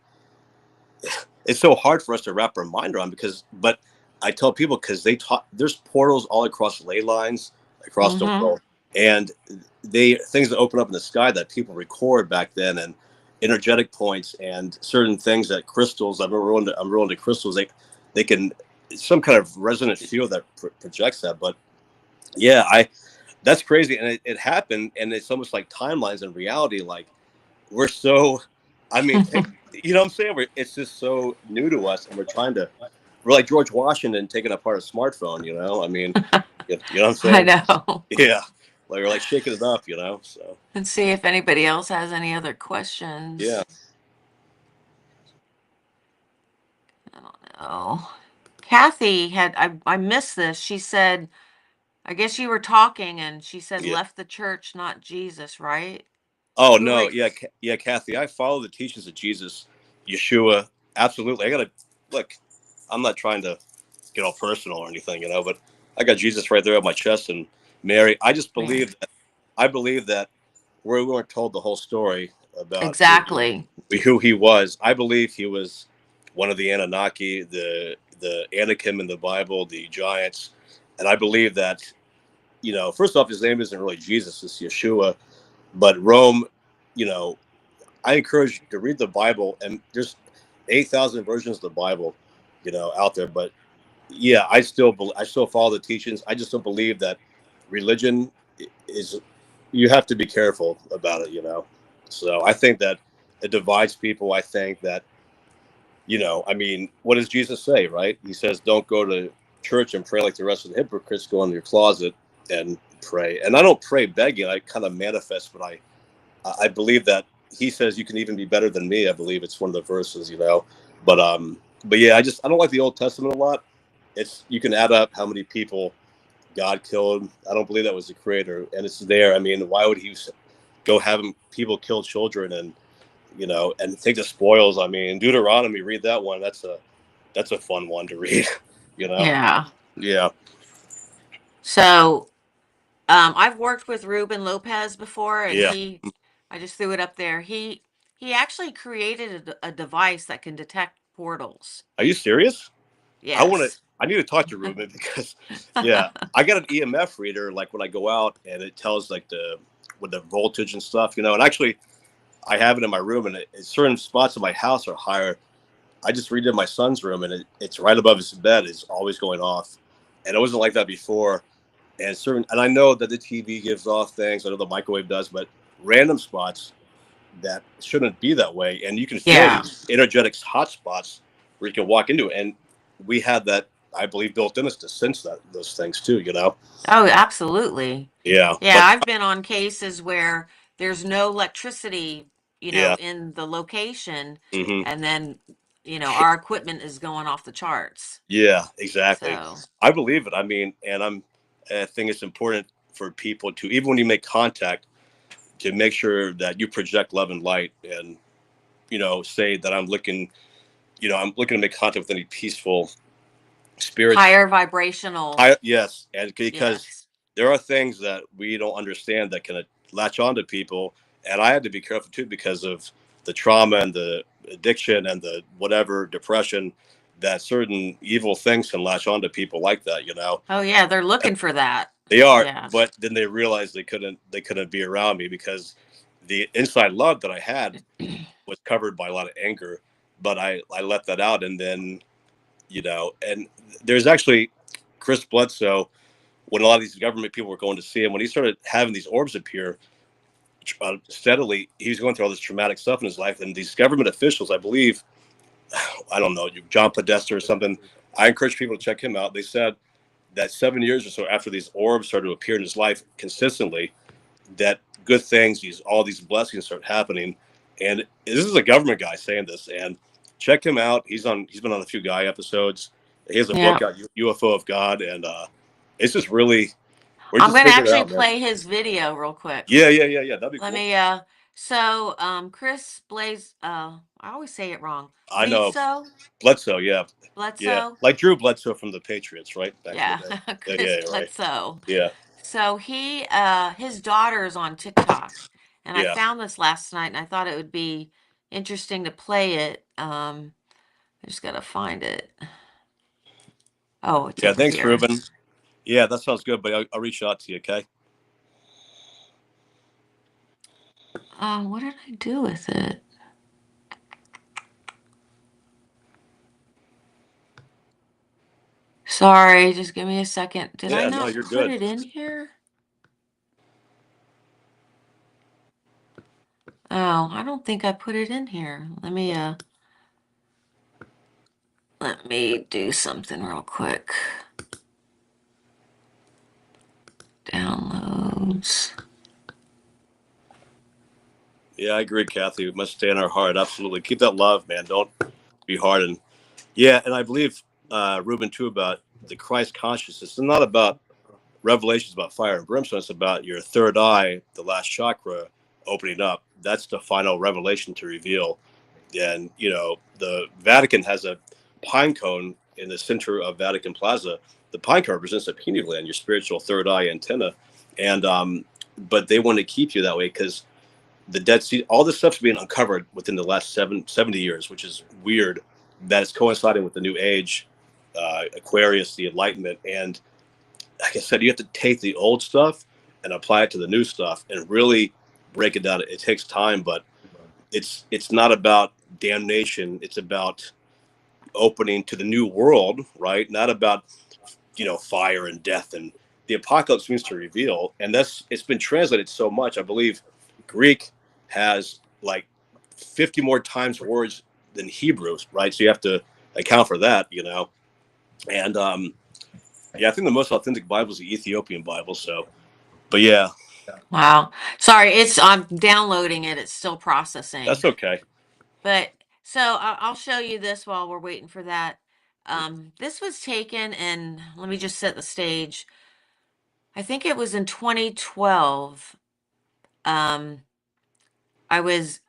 It's so hard for us to wrap our mind around because, but I tell people because they taught there's portals all across ley lines across the Mm-hmm. world, and they things that open up in the sky that people record back then, and energetic points and certain things that crystals. I'm real into crystals. They can some kind of resonant field that projects that. But yeah, I that's crazy, and it happened, and it's almost like timelines in reality. Like we're so, I mean, you know what I'm saying? It's just so new to us, and we're like George Washington taking apart a smartphone. You know, I mean, you know what I'm I saying? know. Yeah, like we're like shaking it up. You know, so Let's see if anybody else has any other yeah. questions. I don't know. Kathy had, I missed this. She said, I guess you were talking and she said, Yeah. left the church, not Jesus, right? Oh Who are no, you? yeah, yeah, Kathy. I follow the teachings of Jesus, Yeshua. Absolutely. I gotta look. I'm not trying to get all personal or anything, you know, but I got Jesus right there on my chest, and Mary. I just Mary. believe that. I believe that we weren't told the whole story about Exactly. who he was. I believe he was one of the Anunnaki, the Anakim in the Bible, the giants, and I believe that first off, his name isn't really Jesus; it's Yeshua. But Rome, you know, I encourage you to read the Bible, and there's 8,000 versions of the Bible, out there. But yeah, I still follow the teachings. I just don't believe that religion is. You have to be careful about it, So I think that it divides people. I think that I mean, what does Jesus say? Right? He says, "Don't go to church and pray like the rest of the hypocrites. Go in your closet and pray." And I don't pray begging. I kind of manifest what I believe that he says you can even be better than me. I believe it's one of the verses. But yeah, I don't like the Old Testament a lot. It's you can add up how many people God killed. I don't believe that was the creator, and it's there. I mean, why would he go having people kill children and take the spoils? I mean, Deuteronomy, read that one. That's a fun one to read. you know, Yeah. yeah, So I've worked with Ruben Lopez before, and yeah. I just threw it up there. He actually created a device that can detect portals. Are you serious? I want to. Yes. I need to talk to Ruben because, yeah, I got an EMF reader. Like when I go out, and it tells like with the voltage and stuff, And actually, I have it in my room, and certain spots of my house are higher. I just read it in my son's room, and it's right above his bed. It's always going off, and it wasn't like that before. And I know that the TV gives off things. I know the microwave does, but random spots that shouldn't be that way, and you can feel Yeah. these energetic hot spots where you can walk into it. And we had that, I believe, built in us to sense those things too. Oh, absolutely. Yeah, Yeah, but I've been on cases where there's no electricity, yeah, in the location, hmm and then, our equipment is going off the charts. yeah, exactly. So, I believe it. I mean, I think it's important for people to, even when you make contact, to make sure that you project love and light, and say that I'm looking to make contact with any peaceful spirits. higher vibrational. Yes, and because Yes. there are things that we don't understand that can latch on to people, and I had to be careful too because of the trauma and the addiction and the whatever depression, that certain evil things can latch on to people like that. Oh, yeah, they're looking for that. They are, Yeah. but then they realized they couldn't be around me because the inside love that I had was covered by a lot of anger. But I let that out, and then and there's actually Chris Bledsoe, when a lot of these government people were going to see him, when he started having these orbs appear steadily, he was going through all this traumatic stuff in his life, and these government officials, I believe, I don't know, John Podesta or something. I encourage people to check him out. They said that 7 years or so after these orbs started to appear in his life consistently, that good things, all these blessings start happening. And this is a government guy saying this. And check him out. He's been on a few Guy episodes. He has a Yeah. book out, UFO of God, and it's just really, we're I'm just going to figuring it actually out, man. play his video real quick. Yeah. That'd be Let cool. me so Chris Blaze I always say it wrong. I know Bleedso? Bledsoe, yeah, Bledsoe? like Drew Bledsoe from the Patriots, right back in the Yeah, day. Yeah, Chris right. Bledsoe. Yeah, So he his daughter's on TikTok, and I yeah, found this last night and I thought it would be interesting to play it. I just gotta find it. Oh, it's yeah. over Thanks, here. Ruben. Yeah, that sounds good. But I'll reach out to you. Okay. What did I do with it? Sorry, just give me a second. Did I Yeah, no, not you're put good. it in here? Oh, I don't think I put it in here. Let me do something real quick. Downloads. Yeah, I agree, Kathy. We must stay in our heart. Absolutely. Keep that love, man. Don't be hardened. Yeah, and I believe, Ruben, too, about the Christ consciousness. It's not about revelations about fire and brimstone. It's about your third eye, the last chakra, opening up. That's the final revelation to reveal. And, the Vatican has a pine cone in the center of Vatican Plaza. The pine cone represents a pineal gland, your spiritual third eye antenna. And, but they want to keep you that way because the Dead Sea, all this stuff's being uncovered within the last 70 years, which is weird that it's coinciding with the new age, Aquarius, the Enlightenment. And like I said, you have to take the old stuff and apply it to the new stuff and really break it down. It takes time, but it's not about damnation. It's about opening to the new world, right? Not about fire and death. And the apocalypse means to reveal, and it's been translated so much. I believe Greek has like 50 more times words than Hebrew, right? So you have to account for that. And yeah, I think the most authentic Bible is the Ethiopian Bible. So, but yeah, Wow. Sorry, I'm downloading it. It's still that's processing. okay. But so I'll show you this while we're waiting for that. This was taken in, let me just set the stage. I think it was in 2012. Um, I was,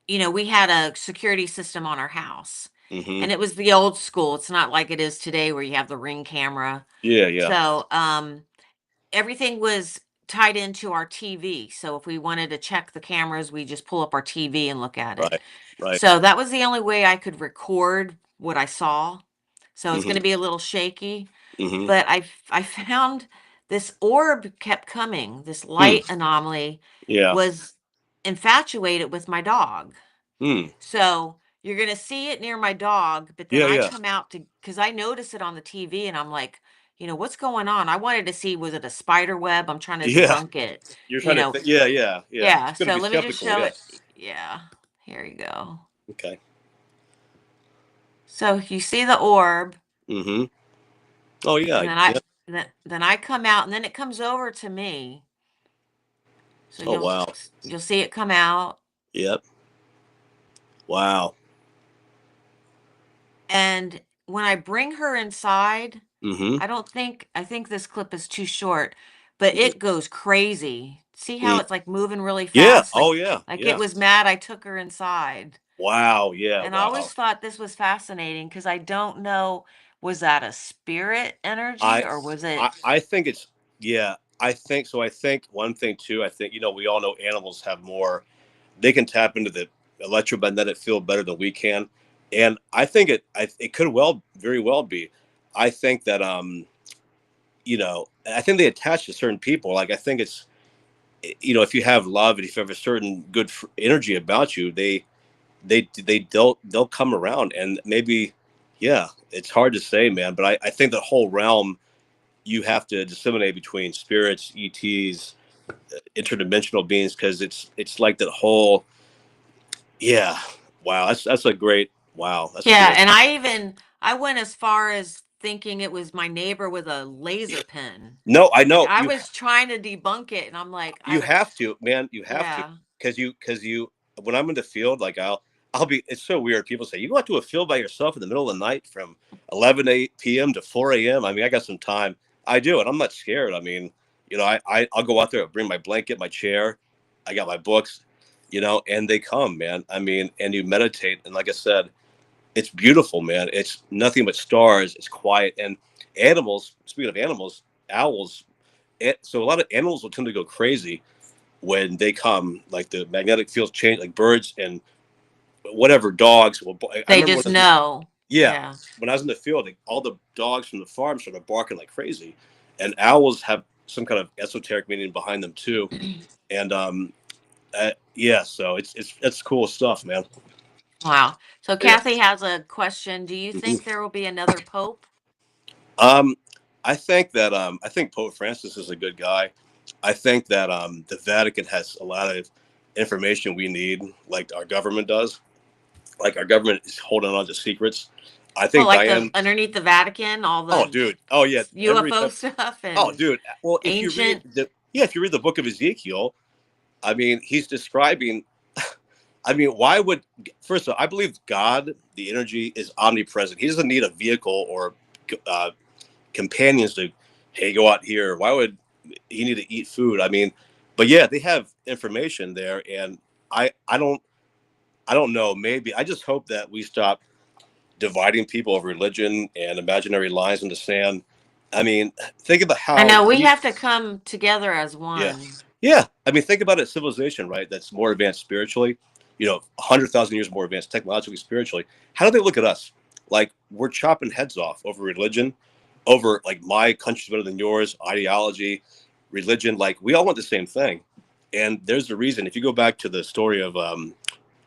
we had a security system on our house, Hmm. and it was the old school. It's not like it is today where you have the Ring camera. Yeah. So, everything was tied into our TV. So if we wanted to check the cameras, we just pull up our TV and look at it. Right. Right. So that was the only way I could record what I saw. So it's going Hmm. to be a little shaky, Hmm. but I found this orb kept coming. This Hmm. light anomaly Yeah. was infatuated with my dog. Hmm. So you're gonna see it near my dog, but then Yeah. I Yeah. come out to because I notice it on the TV and I'm like, what's going on? I wanted to see, was it a spider web? I'm trying to Yeah. debunk it, You're you trying to know. think. Yeah. Yeah, It's going to so be let me just skeptical. show Yeah. it. Yeah, here you go. Okay. So you see the orb, Hmm. Oh yeah. and then Yeah. then I come out, and then it comes over to me. So Oh wow. you'll see it come out. Yep. Wow. And when I bring her inside, Hmm. I think this clip is too short, but it goes crazy. See how Mm. it's like moving really Yeah. fast? Oh yeah. Like it Yeah. was mad I took her inside. Wow. Yeah. And I always Wow. thought this was fascinating because I don't know, was that a spirit energy I or was I it? I think it's yeah. I think so. I think one thing too. I think we all know animals have more. They can tap into the electromagnetic field better than we can, and I think it could very well be. I think that you know, I think they attach to certain people. Like, I think it's, you know, if you have love and if you have a certain good energy about you, they'll come around. And maybe, yeah, it's hard to say, man, but I think the whole realm, you have to disseminate between spirits, ETs, interdimensional beings, because it's like that whole, yeah, wow, that's a great, wow, that's Yeah, cool. and I went as far as thinking it was my neighbor with a laser pen. No, I Like know I was trying to debunk it, and I'm like, you I have to, man, you have to, yeah, because you when I'm in the field, like I'll be, it's so weird, people say you go out to a field by yourself in the middle of the night from 11 p.m. to 4 a.m. I mean, I got some time. I do, and I'm not scared. I mean, you know, I'll go out there, bring my blanket, my chair, I got my books, you know, and they come, man. I mean, and you meditate, and like I said, it's beautiful, man. It's nothing but stars. It's quiet. And animals, speaking of animals, owls, so a lot of animals will tend to go crazy when they come, like the magnetic fields change, like birds and whatever, dogs will. I they remember when just I was in, know. yeah, Yeah. when I was in the field, like, all the dogs from the farm started barking like crazy, and owls have some kind of esoteric meaning behind them too. And yeah, so it's cool stuff, man. Wow. So Yeah. Kathy has a question. Do you think there will be another pope? Um, I think Pope Francis is a good guy. I think that the Vatican has a lot of information we need, like our government does. Like, our government is holding on to secrets. I Well, think like the Diane. underneath the Vatican, all Oh, the dude. Oh, yeah. UFO stuff Oh, and dude. Well, if you read ancient. the yeah, if you read the book of Ezekiel, I mean, he's describing. I mean, why would, first of all, I believe God, the energy, is omnipresent. He doesn't need a vehicle or uh, companions to, hey, go out here. Why would he need to eat food? I mean, but yeah, they have information there, and I don't know. Maybe I just hope that we stop dividing people over religion and imaginary lines in the sand. I mean, think about I how know we we, have to come together as yeah, one. yeah. I mean, think about a civilization, right? That's more advanced spiritually, you know, 100,000 years more advanced technologically, spiritually. How do they look at us? Like, we're chopping heads off over religion, over, like, my country's better than yours, ideology, religion. Like, we all want the same thing. And there's the reason. If you go back to the story of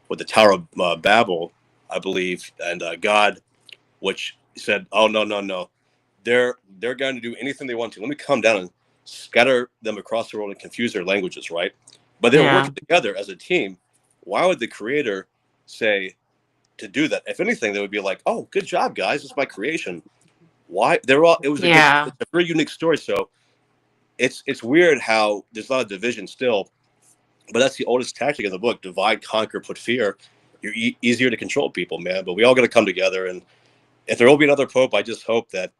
with the Tower of Babel, I believe, and God, which said, "Oh, no, no, no, they're going to do anything they want to. Let me come down and scatter them across the world and confuse their languages." Right? But they were Yeah. working together as a team. Why would the Creator say to do that? If anything, they would be like, "Oh, good job, guys! It's my creation." Why? They're all. It was a good. Yeah. It's a very unique story. So it's weird how there's a lot of division still, but that's the oldest tactic in the book: divide, conquer, put fear. You're easier to control people, man. But we all got to come together. And if there will be another pope, I just hope that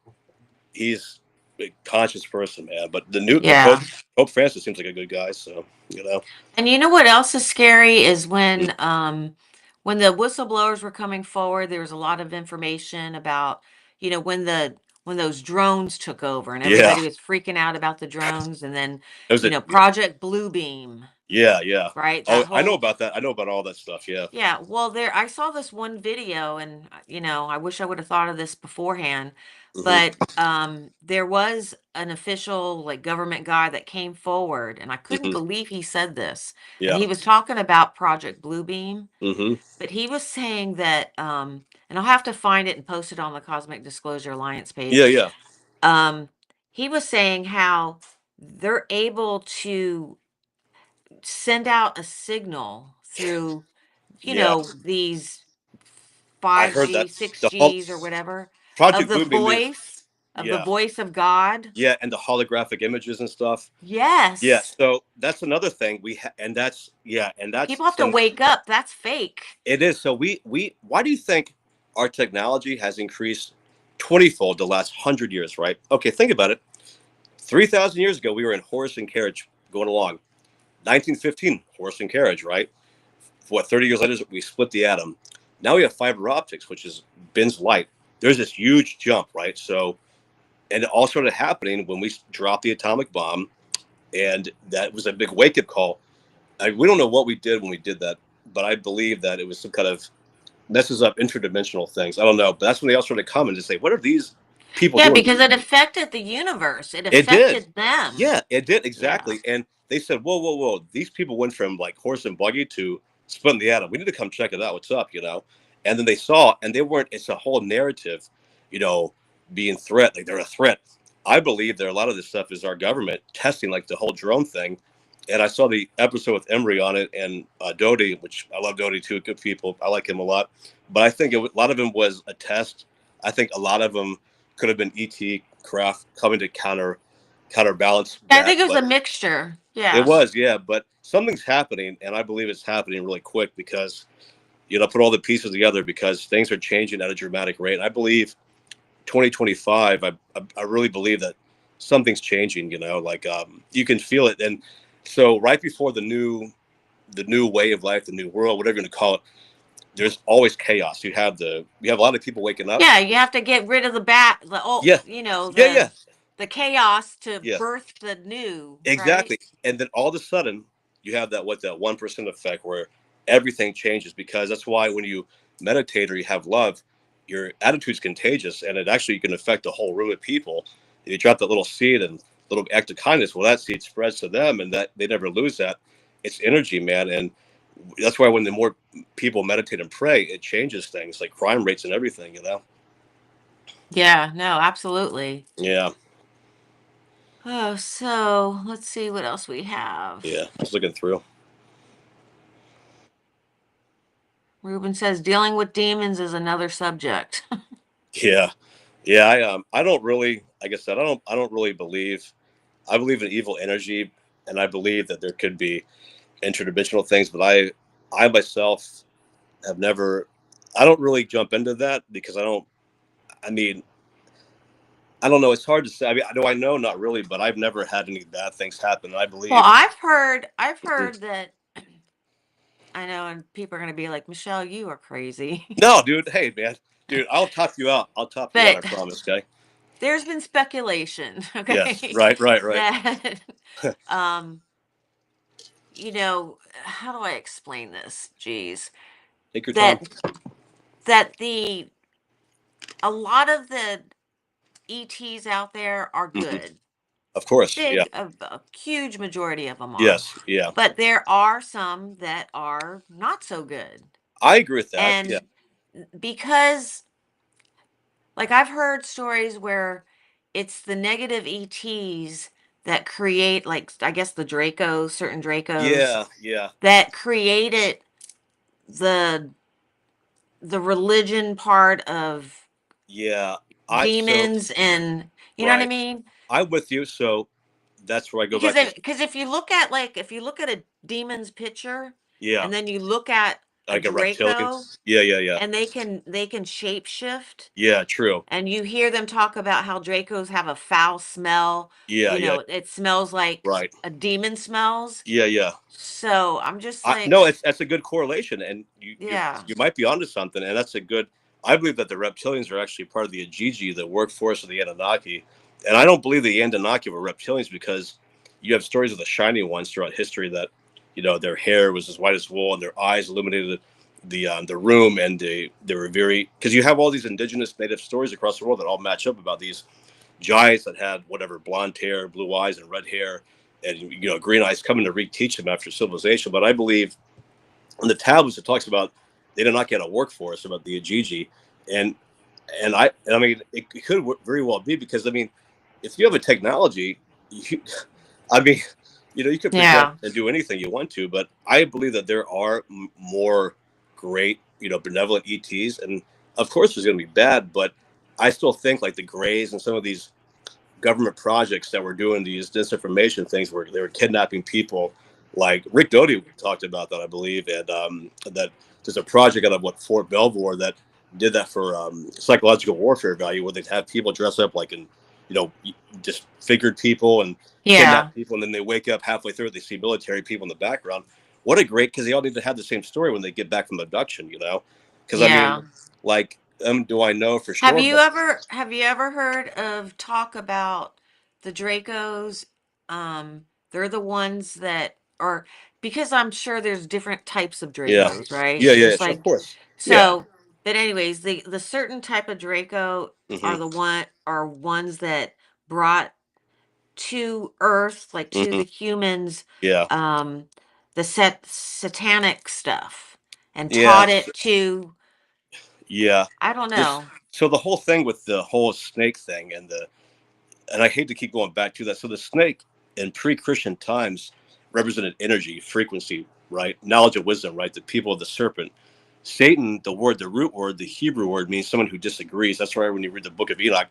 he's a conscious person, man. But the Yeah. Pope Francis seems like a good guy, so you know. And you know what else is scary is when the whistleblowers were coming forward, there was a lot of information about, when those drones took over and Yeah, everybody was freaking out about the drones and then, there's a yeah, Project Bluebeam, yeah, yeah. right? Oh, That I know whole about that. I know about all that stuff. Yeah. Yeah, well, I saw this one video, and I wish I would have thought of this beforehand, Hmm. but there was an official, like, government guy that came forward, and I couldn't Hmm. believe he said this. And Yeah. he was talking about Project Bluebeam, Hmm. but he was saying that, and I'll have to find it and post it on the Cosmic Disclosure Alliance Yeah. page. Yeah. Um, he was saying how they're able to send out a signal through Yeah. these I heard that 5G, the whole 6Gs or whatever of Project the Bluebeam is, yeah, voice of God. yeah, and the holographic images and stuff. Yeah. Yes. So that's another thing and that's, yeah, and that's People have to some. wake up. That's fake. It is. So we why do you think our technology has increased 20-fold the last 100 years? Right. Okay. Think about it. 3,000 years ago, we were in horse and carriage going along. 1915, horse and carriage, right? What, 30 years later, we split the atom. Now we have fiber optics, which is bends light. There's this huge jump, right? So, and it all started happening when we dropped the atomic bomb, and that was a big wake up call. We don't know what we did when we did that, but I believe that it was some kind of messes up interdimensional things. I don't know, but that's when they all started coming to say, "What are these?" people Yeah, doing because it affected the universe. It it did. affected them. Yeah, it did Yeah. exactly. And they said, "Whoa, whoa, whoa! These people went from like horse and buggy to splitting the atom. We need to come check it out. What's up, you know?" And then they saw, and they weren't. It's a whole narrative, you know, being threat. Like they're a threat. I believe that a lot of this stuff is our government testing, like the whole drone thing. And I saw the episode with Emery on it and Doty, which I love Doty too. Good people. I like him a lot. But I think a lot of them was a test. I think a lot of them could have been ET craft coming to counterbalance I that. think it was a But mixture. it Yeah. was, yeah. But something's happening, and I believe it's happening really quick because put all the pieces together because things are changing at a dramatic rate. And I believe 2025. I really believe that something's changing. Like you can feel it, and so right before the new way of life, the new world, whatever you're going to call it, there's always chaos. You have a lot of people waking up. Yeah, you have to get rid of the old, Yeah, yeah, yeah, the chaos to yeah. birth the new, right? Exactly. And then all of a sudden, you have that 1% effect where everything changes because that's why when you meditate or you have love, your attitude's contagious and it actually can affect a whole room of people. You drop that little seed and little act of kindness. Well, that seed spreads to them and that they never lose that. It's energy, man. And that's why when the more people meditate and pray, it changes things like crime rates and everything. Yeah, no, absolutely. Yeah. Oh, so let's see what else we have. Yeah. I was looking through. Ruben says dealing with demons is another subject. Yeah. Yeah, I don't really, like I said, I don't really believe. I believe in evil energy, and I believe that there could be interdimensional things. But I myself have never. I don't really jump into that because I don't. I mean, I don't know. It's hard to say. I mean, do I know? Not really, but I've never had any bad things happen. I Well, believe. I've heard that. I know, and people are going to be like, Michelle, you are crazy. No, dude. Hey, man, dude. I'll top you out. I'll top you out. I But promise. Okay. there's been speculation, Yes. okay, Right. Right. Right. that um, how do I explain this? Geez, Take your time. that that the a lot of the ETs out there are Hmm. good. Of course. Yeah. A huge majority of them are. Yes. Yeah. But there are some that are not so good. I agree with that. Yeah. And because, like, I've heard stories where it's the negative ETs that create, like, I guess the Dracos, certain Dracos, Yeah. Yeah. that created the religion part of Yeah. So demons, and you know what I right. mean? I'm with you. So that's where I go Because back to. if you look at, like, if you look at a demon's picture Yeah, and then you look at a like a reptilian. Draco, Yeah, yeah, yeah, and they can shape shift, yeah. True. and you hear them talk about how Dracos have a foul smell, Yeah, yeah. it smells like Right. a demon smells. Yeah, yeah. So I'm just I like, no, that's a good correlation, and you yeah, you might be onto something, and that's a good. I believe that the reptilians are actually part of the Ajiji, the workforce of the Anunnaki, and I don't believe the Anunnaki were reptilians because you have stories of the shining ones throughout history that their hair was as white as wool and their eyes illuminated the room, and they were very because you have all these indigenous native stories across the world that all match up about these giants that had whatever blonde hair, blue eyes, and red hair, and green eyes coming to reteach them after civilization. But I believe in the tablets it talks about they did not get a workforce about the Ajiji, and I mean it could very well be because I mean if you have a technology, you, I mean you could project yeah, and do anything you want to, but I believe that there are more great benevolent ETs, and of course there's going to be bad, but I still think like the Greys and some of these government projects that were doing these disinformation things where they were kidnapping people. Like Rick Doty talked about that, I believe, and that there's a project out of Fort Belvoir that did that for psychological warfare value, where they'd have people dress up like in, you know, just figured people and yeah, kidnap people, and then they wake up halfway through, they see military people in the background. What a great, because they all need to have the same story when they get back from abduction. Because I mean, yeah. like, do I know for sure? But Have you ever heard of talk about the Dracos? They're the ones that because I'm sure there's different types of yeah, Dracos, right? yeah, yeah, Just of like, course, yeah. so. But anyways, the certain type of Draco Hmm. are ones that brought to Earth, like to Hmm. the humans, Yeah. um, the satanic stuff and Yeah. taught it to, Yeah. I don't This. know. So the whole thing with the whole snake thing and I hate to keep going back to that. So the snake in pre-Christian times represented energy, frequency, right? Knowledge and wisdom, right? The people of the serpent. Satan, the root word, the Hebrew word means someone who disagrees. That's why when you read the book of Enoch,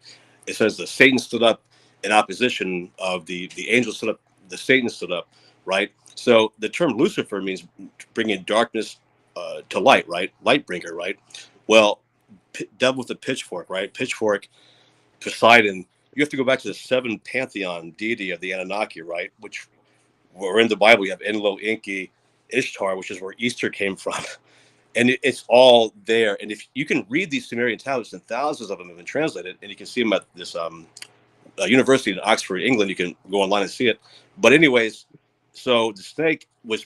it says the Satan stood up in opposition of the angel stood up, the Satan stood up, right? So the term Lucifer means bringing darkness to light, right? Light bringer, right? Well, devil with a pitchfork, right? Pitchfork, Poseidon. You have to go back to the seven pantheon deity of the Anunnaki, right? Which were in the Bible. You have Enlil, Enki, Ishtar, which is where Easter came from, and it's all there. And if you can read these Sumerian tablets, and thousands of them have been translated, and you can see them at this university in Oxford, England. You can go online and see it. But anyways, so the snake was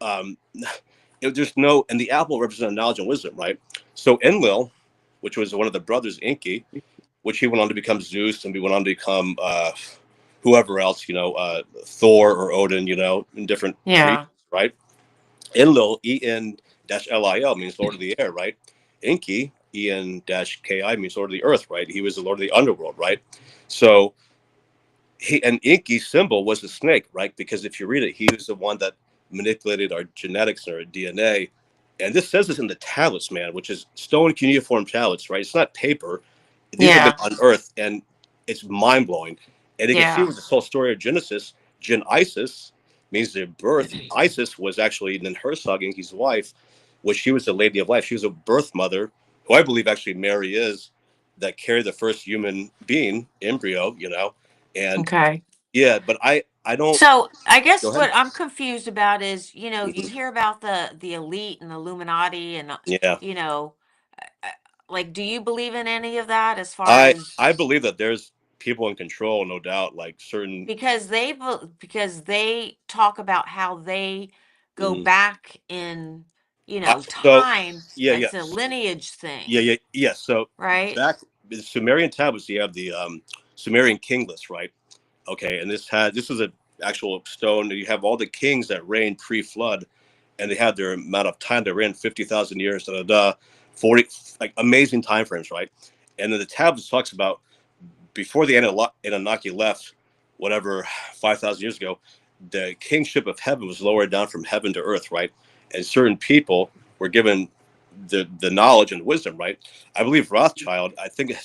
um, there's no, and the apple represented knowledge and wisdom, right? So Enlil, which was one of the brothers Enki, which he went on to become Zeus, and he went on to become whoever else, Thor or Odin, in different regions, Yeah. right? Enlil, Lil, means Lord of the Air, right? Enki, Ki means Lord of the Earth, right? He was the Lord of the Underworld, right? So and Inky's symbol was the snake, right? Because if you read it, he was the one that manipulated our genetics and our DNA. And this says this in the tablets, man, which is stone cuneiform tablets, right? It's not paper. These have been Yeah. unearthed, and it's mind blowing. And you can see Yeah. with this whole story of Genesis, Gen Isis means their birth. Isis was actually Ninhursag, Inky's wife, which she was the Lady of Life. She was a birth mother, who I believe actually Mary is, that carried the first human being embryo, and Okay. yeah, but I don't. So I Go guess ahead. what I'm confused about is, you Mhm. hear about the elite and the Illuminati and Yeah, you know, uh, like, do you believe in any of that as far I as believe that there's people in control, no doubt, like certain. because they talk about how they go Mhm. back in, So time. yeah, It's yeah, a lineage yeah, thing, yeah, yeah. So right? back in Sumerian tablets, you have the Sumerian king list, right? Okay, and this is an actual stone. You have all the kings that reigned pre-flood, and they had their amount of time they reigned 50,000 years, 40, like amazing time frames, right? And then the tablets talks about before the Anunnaki left, whatever 5,000 years ago, the kingship of heaven was lowered down from heaven to earth, right? And certain people were given the knowledge and wisdom, right? I believe Rothschild, I think it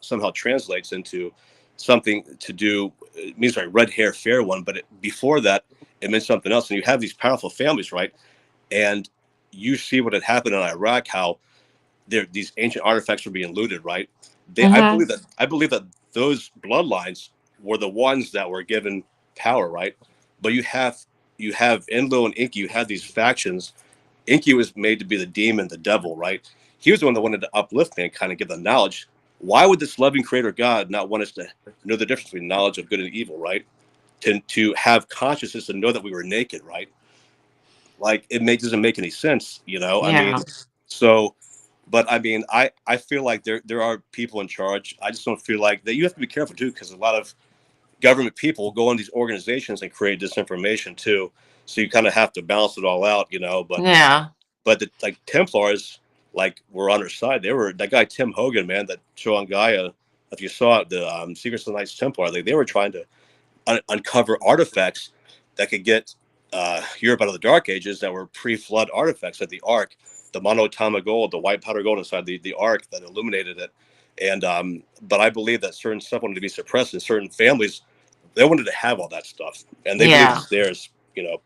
somehow translates into something to do, it means like red hair, fair one, but before that, it meant something else. And you have these powerful families, right? And you see what had happened in Iraq, how these ancient artifacts were being looted, right? Mm-hmm. I believe that those bloodlines were the ones that were given power, right? But you have Enlil and Inky, you have these factions. Inky was made to be the demon, the devil, right? He was the one that wanted to uplift man, kind of give the knowledge. Why would this loving creator God not want us to know the difference between knowledge of good and evil, right? To have consciousness and know that we were naked, right? Like doesn't make any sense, I mean, Yeah. so but I mean, I feel like there are people in charge. I just don't feel like that. You have to be careful too, because a lot of government people go on these organizations and create disinformation too. So you kind of have to balance it all out, Yeah. But the like Templars, like were on her side. They were that guy Tim Hogan, man, that show on Gaia. If you saw it, the Secrets of the Knights Templar, they were trying to uncover artifacts that could get Europe out of the Dark Ages that were pre-flood artifacts, like the Ark, the monotama gold, the white powder gold inside the Ark that illuminated it. And but I believe that certain stuff wanted to be suppressed, and certain families they wanted to have all that stuff, and they believe Yeah. it's theirs.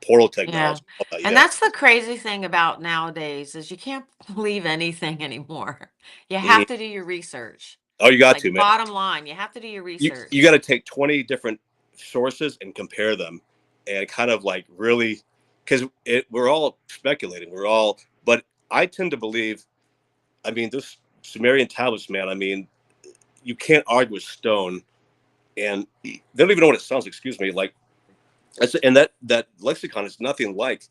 Portal Yeah. technology, all that. And Yeah. that's the crazy thing about nowadays is you can't believe anything anymore. You Mhm. have to do your research. Oh, you got to, Like, man. bottom line, you have to do your You research. got to take 20 different sources and compare them and kind of like really because we're all speculating, but I tend to believe, I mean, this Sumerian tablets, man, I mean, you can't argue with stone, and they don't even know what it sounds, excuse me, like and that lexicon is nothing like,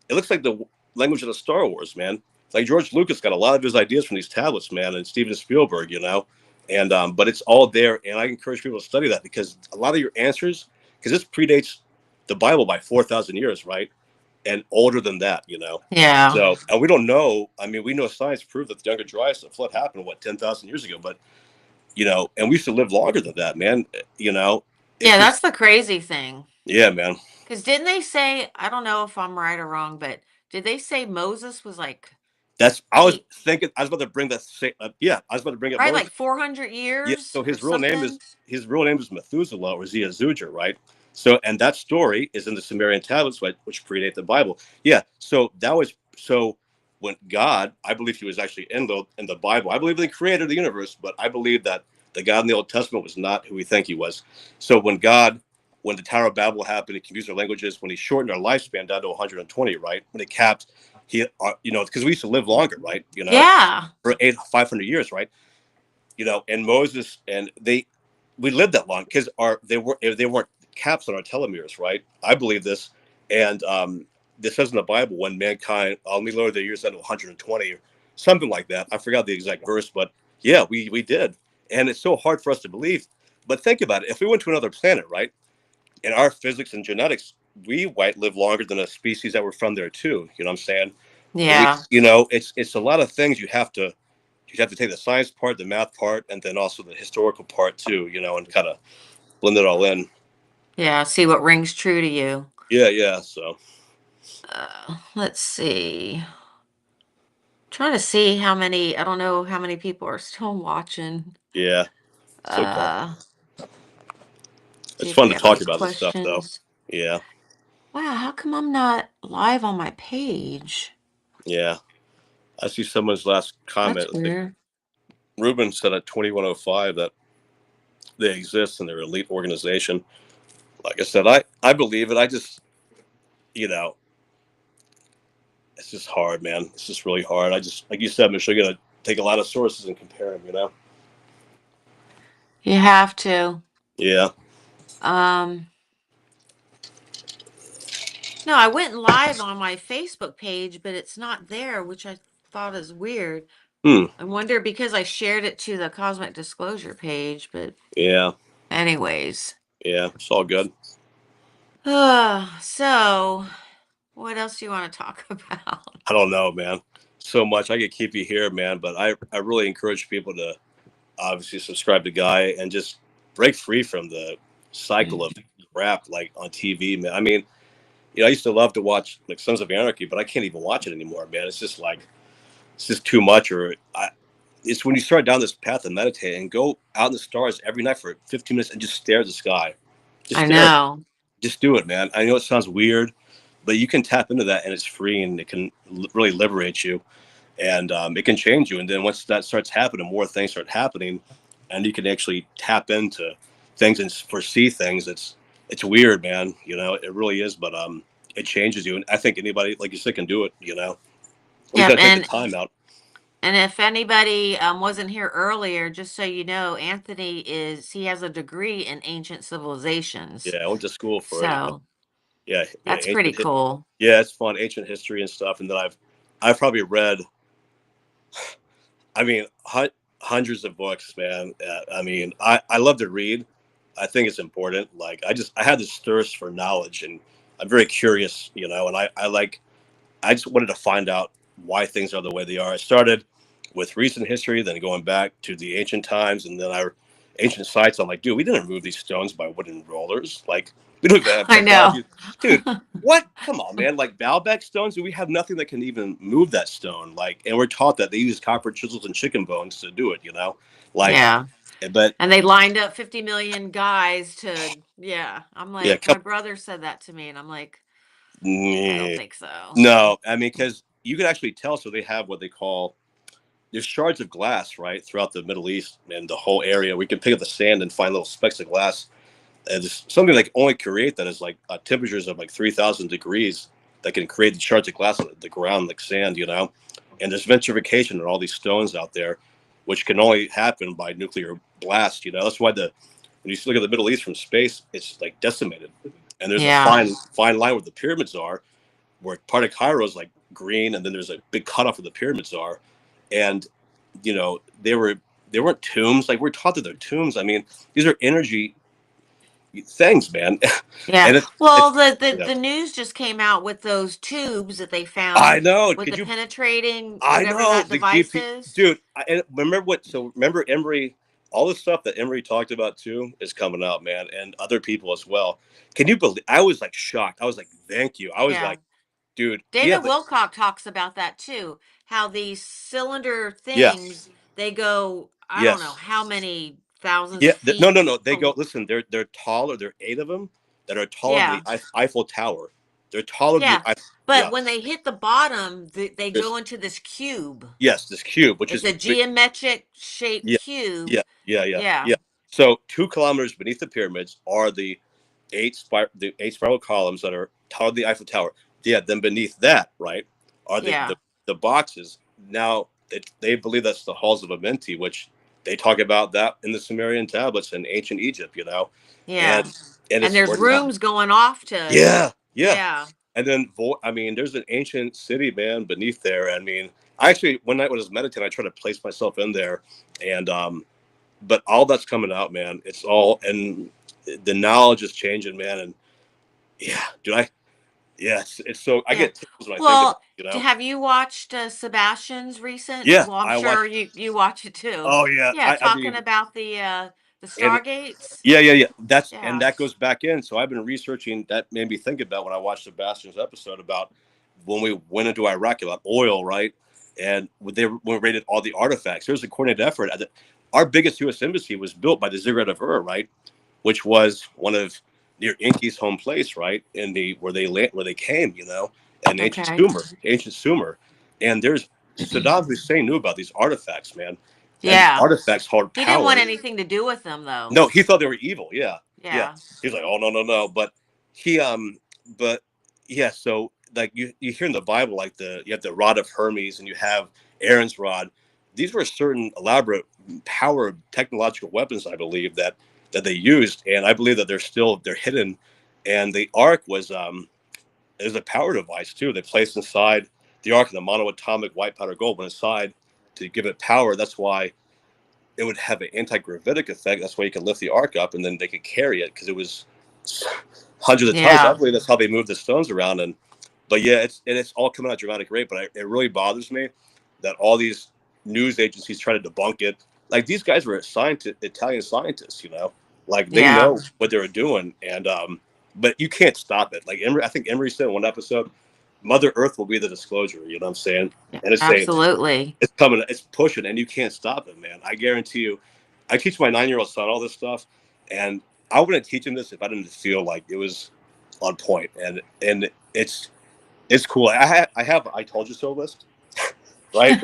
it looks like the language of the Star Wars, man. like George Lucas got a lot of his ideas from these tablets, man, and Steven Spielberg, and but it's all there, and I encourage people to study that because a lot of your answers, because this predates the Bible by 4,000 years, right, and older than that. Yeah. So, and we don't know. I mean, we know science proved that the Younger Dryas, the flood happened 10,000 years ago, but and we used to live longer than that, man. It's Yeah, just that's the crazy thing. yeah, man. Because didn't they say, I don't know if I'm right or wrong, but did they say Moses was like That's I was he thinking. I was about to bring that. Yeah, I was about to bring up right like Moses. 400 Yeah. years So or something? his real name is Methuselah or Ziazujer, right? So and that story is in the Sumerian tablets, which predate the Bible. Yeah. So that was so when God, I believe he was actually in the Bible. I believe he created the universe, but I believe that the God in the Old Testament was not who we think he was. So when the Tower of Babel happened, he confused our languages. When he shortened our lifespan down to 120, right? When he capped, because we used to live longer, right? Yeah. For 500 years, right? And Moses and we lived that long because they weren't caps on our telomeres, right? I believe this, and this says in the Bible when mankind only lowered their years down to 120 or something like that. I forgot the exact verse, but yeah, we did, and it's so hard for us to believe. But think about it: if we went to another planet, right, in our physics and genetics, we might live longer than a species that were from there too. You know what I'm saying? Yeah. It's a lot of things you have to take the science part, the math part, and then also the historical part too, and kind of blend it all in. Yeah. See what rings true to you. Yeah, yeah. So Let's see. Trying to see how many, I don't know how many people are still watching. yeah, it's okay. Uh, See It's if fun we to have any talk about this stuff, though. questions. Yeah, Wow, how come I'm not live on my page? yeah. I see someone's last That's comment. weird. Ruben said at 2105 that they exist and they're an elite organization. Like I said, I believe it. I just you know it's just hard, man. It's just really hard. I just like you said, Michelle, you gotta take a lot of sources and compare them. You have to. Yeah. Um, no, I went live on my Facebook page, but it's not there, which I thought is weird. Hmm. I wonder because I shared it to the Cosmic Disclosure page, but Yeah. anyways. Yeah. It's all good. So what else do you want to talk about? I don't know, man. So much. I could keep you here, man, but I really encourage people to obviously subscribe to Guy and just break free from the cycle of crap like on TV, man. I mean, I used to love to watch like Sons of Anarchy, but I can't even watch it anymore, man. It's just too much. It's when you start down this path of meditating and go out in the stars every night for 15 minutes and just stare at the sky. Just I stare at it. know. Just do it, man. I know it sounds weird, but you can tap into that and it's free and it can really liberate you and it can change you. And then once that starts happening, more things start happening, and you can actually tap into things and foresee things. It's weird, man. It really is, but it changes you. And I think anybody, like you said, can do it. We just Yep, got to take the time out. and if anybody wasn't here earlier, just so you know, he has a degree in ancient civilizations. Yeah, I went to school for it. So Yeah, yeah, that's pretty cool. yeah, it's fun, ancient history and stuff. And then I've probably read, I mean, hundreds of books, man. I mean, I love to read. I think it's important. Like I had this thirst for knowledge, and I'm very curious, and I just wanted to find out why things are the way they are. I started with recent history, then going back to the ancient times, and then ancient sites. I'm like, dude, we didn't remove these stones by wooden rollers. Like, we don't even have I know. technology, dude. What? Come on, man. Like Baalbek stones, we have nothing that can even move that stone. Like, and we're taught that they use copper chisels and chicken bones to do it. Like, Yeah. but And they lined up 50 million guys to, yeah. I'm yeah, like, my brother said that to me, and I'm like, I don't think so. no. I mean, because you can actually tell. So they have what they call there's shards of glass right throughout the Middle East and the whole area. We can pick up the sand and find little specks of glass. And there's something that can only create that is like temperatures of like 3,000 degrees that can create the shards of glass on the ground like sand. And there's vitrification in all these stones out there, which can only happen by nuclear blast. That's why when you look at the Middle East from space, it's like decimated. And there's a Yeah. fine line where the pyramids are. where part of Cairo is like green, and then there's a big cutoff where the pyramids are, and you know they weren't tombs. Like we're taught that they're tombs. I mean, these are energy things, man. Yeah. And Well, it's the, the you know, the news just came out with those tubes that they I found know. with Could the you? penetrating I whatever know that the device GP, is. dude. And remember what? So remember Emery. All the stuff that Emery talked about too is coming out, man, and other people as well. Can you believe? I was like shocked. I was like, "Thank you." I was Yeah. like, "Dude, yeah, David but Wilcock talks about that too. How these cylinder yeah, things, they go, I don't know yes, how many thousands yeah." No, feet. no, no. They go. bel- Listen, they're taller. There are 8 of them that are taller than the Yeah. Eiffel Tower. They're taller than the Yeah. Eiffel. But Yeah, when they hit the bottom, they there's go into this cube. yes, this cube, which It's is a geometric shaped yeah, cube. yeah. Yeah. So 2 kilometers beneath the pyramids are the eight spiral columns that are taller than the Eiffel Tower. Yeah, then beneath that, right, are Yeah. the boxes. Now they believe that's the halls of Amenti, which they talk about that in the Sumerian tablets in ancient Egypt, you know, and Yeah. And it's there's where now. rooms going off to, Yeah, yeah. yeah. And then, I mean, there's an ancient city, man, beneath there. I mean, I actually one night when I was meditating, I tried to place myself in there, and but all that's coming out, man. It's all, and the knowledge is changing, man. And yeah, dude, yeah, it's so I Yeah. get tingles when I think about Well, it, you know. have you watched Sebastian's recent? Yeah, Well, I'm I sure watched. you watch it too. Oh yeah, Yeah, I talking mean, about the and stargates. yeah. That's and Yeah. that goes back in. So I've been researching. That made me think about when I watched Sebastian's episode about when we went into Iraq about oil, right? And when we raided all the artifacts, there was a coordinated effort. Our biggest U.S. embassy was built by the Ziggurat of Ur, right? Which was one of near Inky's home place, right? In the where they came, you know, in Okay. ancient Sumer, and there's Saddam Hussein knew about these artifacts, man, and these Yeah. artifacts hold He didn't power. want anything to do with them though. No, he thought they were evil. Yeah, yeah. Yeah. He was like, oh no, no, no. But he, but yeah. So like you hear in the Bible, like you have the rod of Hermes and you have Aaron's rod. These were certain elaborate power technological weapons, I believe that they used, and I believe that they're hidden. And the ark was is a power device too. They placed inside the ark the monoatomic white powder gold went inside to give it power. That's why it would have an anti-gravitic effect. That's why you could lift the ark up and then they could carry it because it was hundreds of tons. I Yeah. believe that's how they moved the stones around. And but yeah, it's all coming out at dramatic rate. But it really bothers me that all these news agencies try to debunk it. Like these guys were Italian scientists, you know, like they Yeah. know what they were doing, and but you can't stop it. Like I think Emery said in one episode, Mother Earth will be the disclosure. You know what I'm saying? Yeah. And it's saying Absolutely. it's coming, it's pushing, and you can't stop it, man. I guarantee you. I teach my 9-year-old son all this stuff, and I wouldn't teach him this if I didn't feel like it was on point. And it's cool. I have I told you so list, right?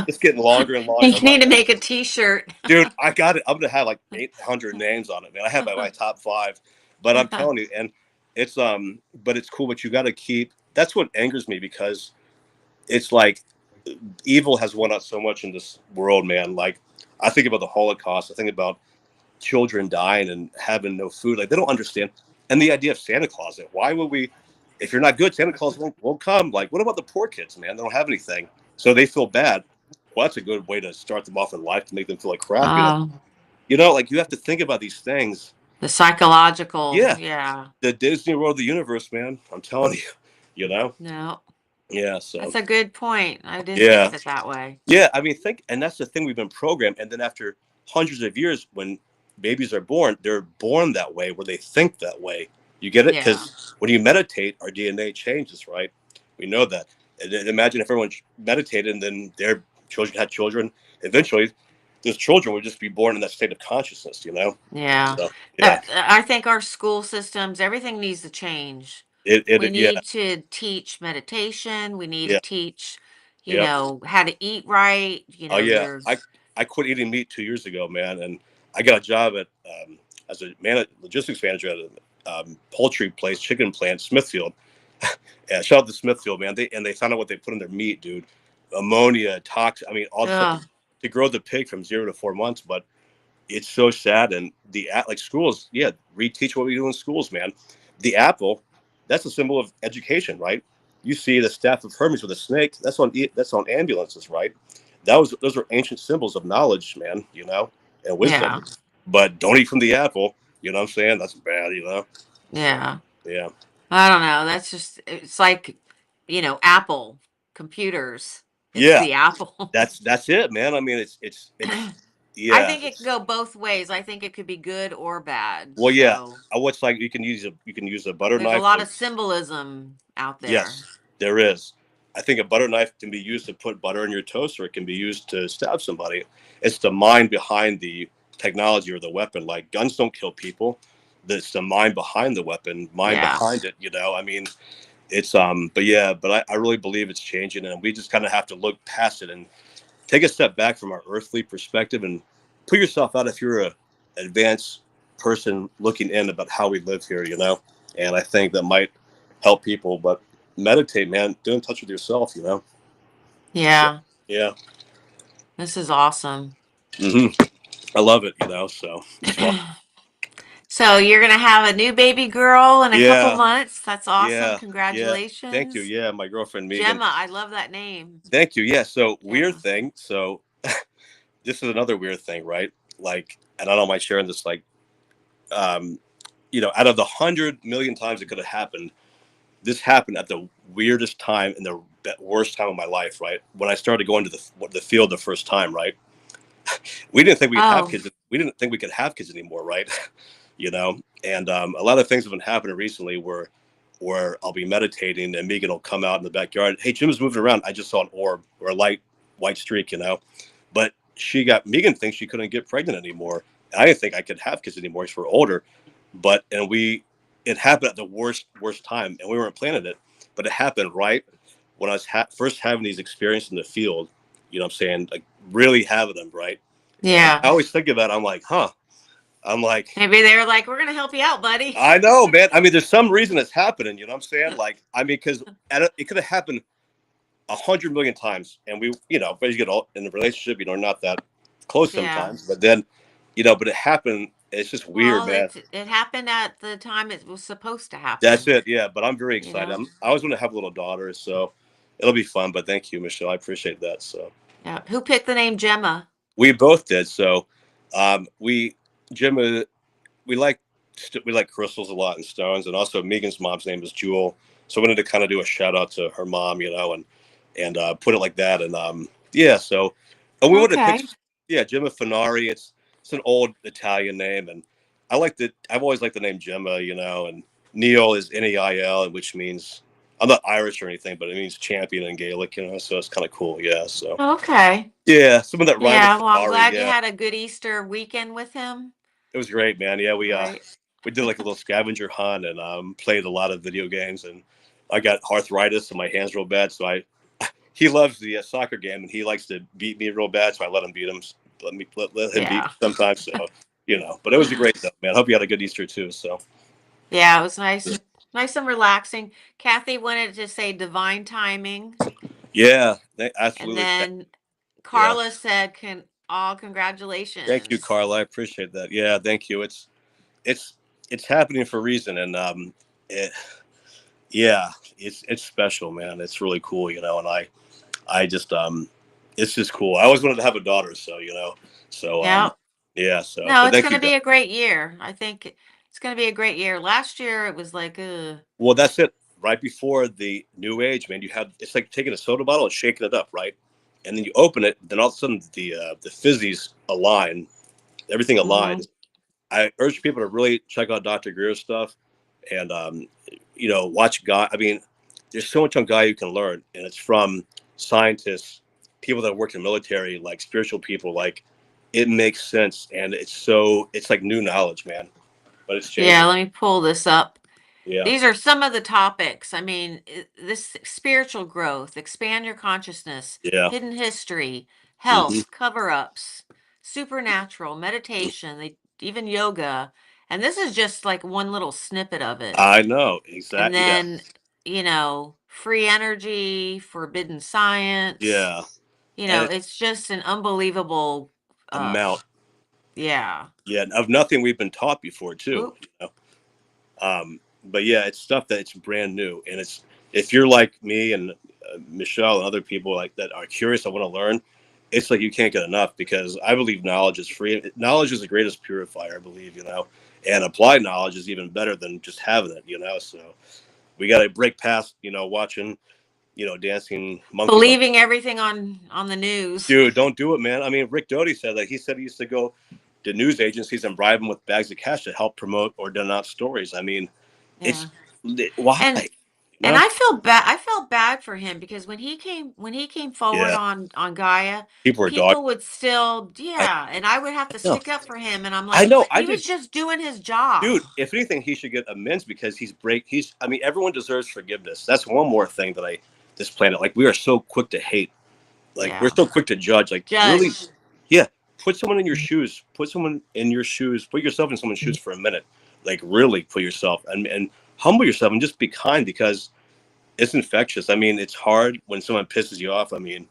It's getting longer and longer. You need to make a T-shirt. Dude, I got it. I'm gonna have like 800 names on it, man. I have my top 5, but I'm telling you, and it's but it's cool. But you got to keep. That's what angers me because it's like evil has won out so much in this world, man. Like I think about the Holocaust. I think about children dying and having no food. Like they don't understand. And the idea of Santa Claus. Like, why would we? If you're not good, Santa Claus won't come. Like, what about the poor kids, man? They don't have anything, so they feel bad. Well, that's a good way to start them off in life to make them feel like crap. Oh, You know, like you have to think about these things. the psychological. Yeah, Yeah. the Disney World of the universe, man. I'm telling you. You know. No, Yeah. So that's a good point. I didn't think yeah. of it that way. Yeah, I mean, and that's the thing we've been programmed. And then after hundreds of years, when babies are born, they're born that way, where they think that way. You get it? Yeah. Because when you meditate, our DNA changes, right? We know that. And then imagine if everyone meditated and then their children had children. Eventually, those children would just be born in that state of consciousness, you know? Yeah. So, yeah, I think our school systems, everything needs to change. We yeah, need to teach meditation. We need to yeah, teach, yeah. how to eat right. Oh yeah, Your I quit eating meat 2 years ago, man, and I got a job at as a logistics manager at a poultry place, chicken plant, Smithfield. Yeah, shout out to Smithfield, man. They found out what they put in their meat, dude. Ammonia, toxic. I mean, all the stuff ugh, to grow the pig from 0 to 4 months. But it's so sad. And like schools, yeah, reteach what we do in schools, man. The apple, that's a symbol of education, right? You see the staff of Hermes with a snake. That's on ambulances, right? Those are ancient symbols of knowledge, man. And wisdom. Yeah. But don't eat from the apple. You know what I'm saying? That's bad. Yeah. Yeah. I don't know. That's just, it's like, Apple computers. It's Yeah. the Apple. That's it, man. I mean, it's I yeah. think it can go both ways. I think it could be good or bad. Well, yeah. So What's like you can use a butter there's a knife. lot of symbolism out there. Yes, there is. I think a butter knife can be used to put butter in your toast, or it can be used to stab somebody. It's the mind behind the technology or the weapon. Like guns don't kill people. It's the mind behind the weapon, mind Yeah. behind it. I mean, it's but yeah, but I really believe it's changing, and we just kind of have to look past it and take a step back from our earthly perspective and put yourself out if you're a advanced person looking in about how we live here. And I think that might help people. But meditate, man, get in touch with yourself. So Yeah. yeah. This is awesome. hmm I love it. So it's fun. So you're going to have a new baby girl in a couple Yeah, months. That's awesome. yeah, thank you. Congratulations. Yeah, my girlfriend Megan. Gemma, I love that name. Thank you. Yeah, so weird Yeah. thing. So this is another weird thing, right? Like, and I don't mind sharing this, like, um out of the 100 million times it could have happened, this happened at the weirdest time and the worst time of my life, right? When I started going to the field the first time, right? We didn't think we'd have Oh, kids. We didn't think we could have kids anymore, right? And a lot of things have been happening recently where I'll be meditating and Megan will come out in the backyard. Hey, Jim's moving around. I just saw an orb or a light white streak. But Megan thinks she couldn't get pregnant anymore. I didn't think I could have kids anymore because we're older. It happened at the worst time, and we weren't planning it, but it happened right when I was first having these experiences in the field. You know what I'm saying? Like really having them, right? And yeah. I always think about it. I'm like, huh? I'm like, Maybe they're like, we're going to help you out, buddy. I know, man. I mean, there's some reason it's happening. You know what I'm saying? Like, I mean, because it could have happened 100 million times, and as you get all in a relationship, not that close Yeah. sometimes, but then, but it happened. It's just weird, Well, man. it happened at the time it was supposed to That's happen, it. Yeah, but I'm very you excited. know? I always want to have a little daughter, so it'll be fun. But thank you, Michelle. I appreciate that. So Yeah. Who picked the name Gemma? we both did. So we Jim, we like crystals a lot and stones, and also Megan's mom's name is Jewel. So I wanted to kind of do a shout out to her mom, and put it like that. And yeah, so and we wanted to pick, Okay. yeah, Gemma Finari. It's an old Italian name, and I've always liked the name Gemma. And Neil is Neil, which means I'm not Irish or anything, but it means champion in Gaelic. So it's kind of cool. Yeah, so Okay. yeah, some of that rhyme with Yeah. Well, I'm Finari. glad you Yeah, had a good Easter weekend with him. it was great, man. Yeah, Right. we did like a little scavenger hunt and played a lot of video games. And I got arthritis and my hands real bad, so he loves the soccer game and he likes to beat me real bad, so I let him beat him. Let him beat Yeah. me sometimes. So but it was a great stuff, man. Hope you had a good Easter too. So Yeah, it was nice and relaxing. Kathy wanted to say divine timing. yeah, And absolutely. then Yeah, Carla said, all thank you, congratulations. Carl. I appreciate that. Yeah, thank you. It's it's happening for a reason, and it yeah, it's special, man. It's really cool, and I just it's just cool. I always wanted to have a daughter, so Yeah. yeah, so No, but it's thank going you to guys. be a great year. I think it's going to be a great year. Last year it was like, Well, that's it. Right before the new age, man, it's like taking a soda bottle and shaking it up, right? And then you open it, then all of a sudden the fizzies align, everything mhm. aligns. I urge people to really check out Dr. Greer's stuff and watch Guy. I mean, there's so much on Guy you can learn, and it's from scientists, people that work in the military, like spiritual people. Like it makes sense, and it's like new knowledge, man. But it's Yeah, changing. let me pull this up. Yeah, These are some of the topics. I mean, this spiritual growth, expand your consciousness, yeah, hidden history, hmm health, cover-ups, supernatural, meditation, even yoga. And this is just like one little snippet of it. I know And exactly. Yeah, then, free energy, forbidden science. yeah, and it's It's just an unbelievable amount. yeah. Yeah, of nothing we've been taught before too. Oop. But yeah, it's stuff that it's brand new, and if you're like me and Michelle and other people like that are curious and want to learn, it's like you can't get enough because I believe knowledge is free. Knowledge is the greatest purifier, I believe, and applied knowledge is even better than just having it. So we got to break past, watching, dancing monkeys on. Believing everything on the news. Dude, don't do it, man. I mean, Rick Doty said that. He said he used to go to news agencies and bribe them with bags of cash to help promote or denounce stories. I mean, it's Yeah. why, And you and know? I felt bad for him because when he came forward Yeah, on Gaia, people were dog. people would still, I yeah, and I would have to know. stick up for him, and I'm I like, know. I he was did, just doing his job. dude. If anything, he should get amends because he's. I mean, everyone deserves forgiveness. That's one more thing that this planet. Like we are so quick to hate. Like we're Yeah. so quick to judge. Like really, Judge. yeah. Put someone in your shoes. Put someone in your shoes. Put yourself in someone's shoes for a minute. Like really put yourself and humble yourself and just be kind because it's infectious. I mean, it's hard when someone pisses you off. I mean,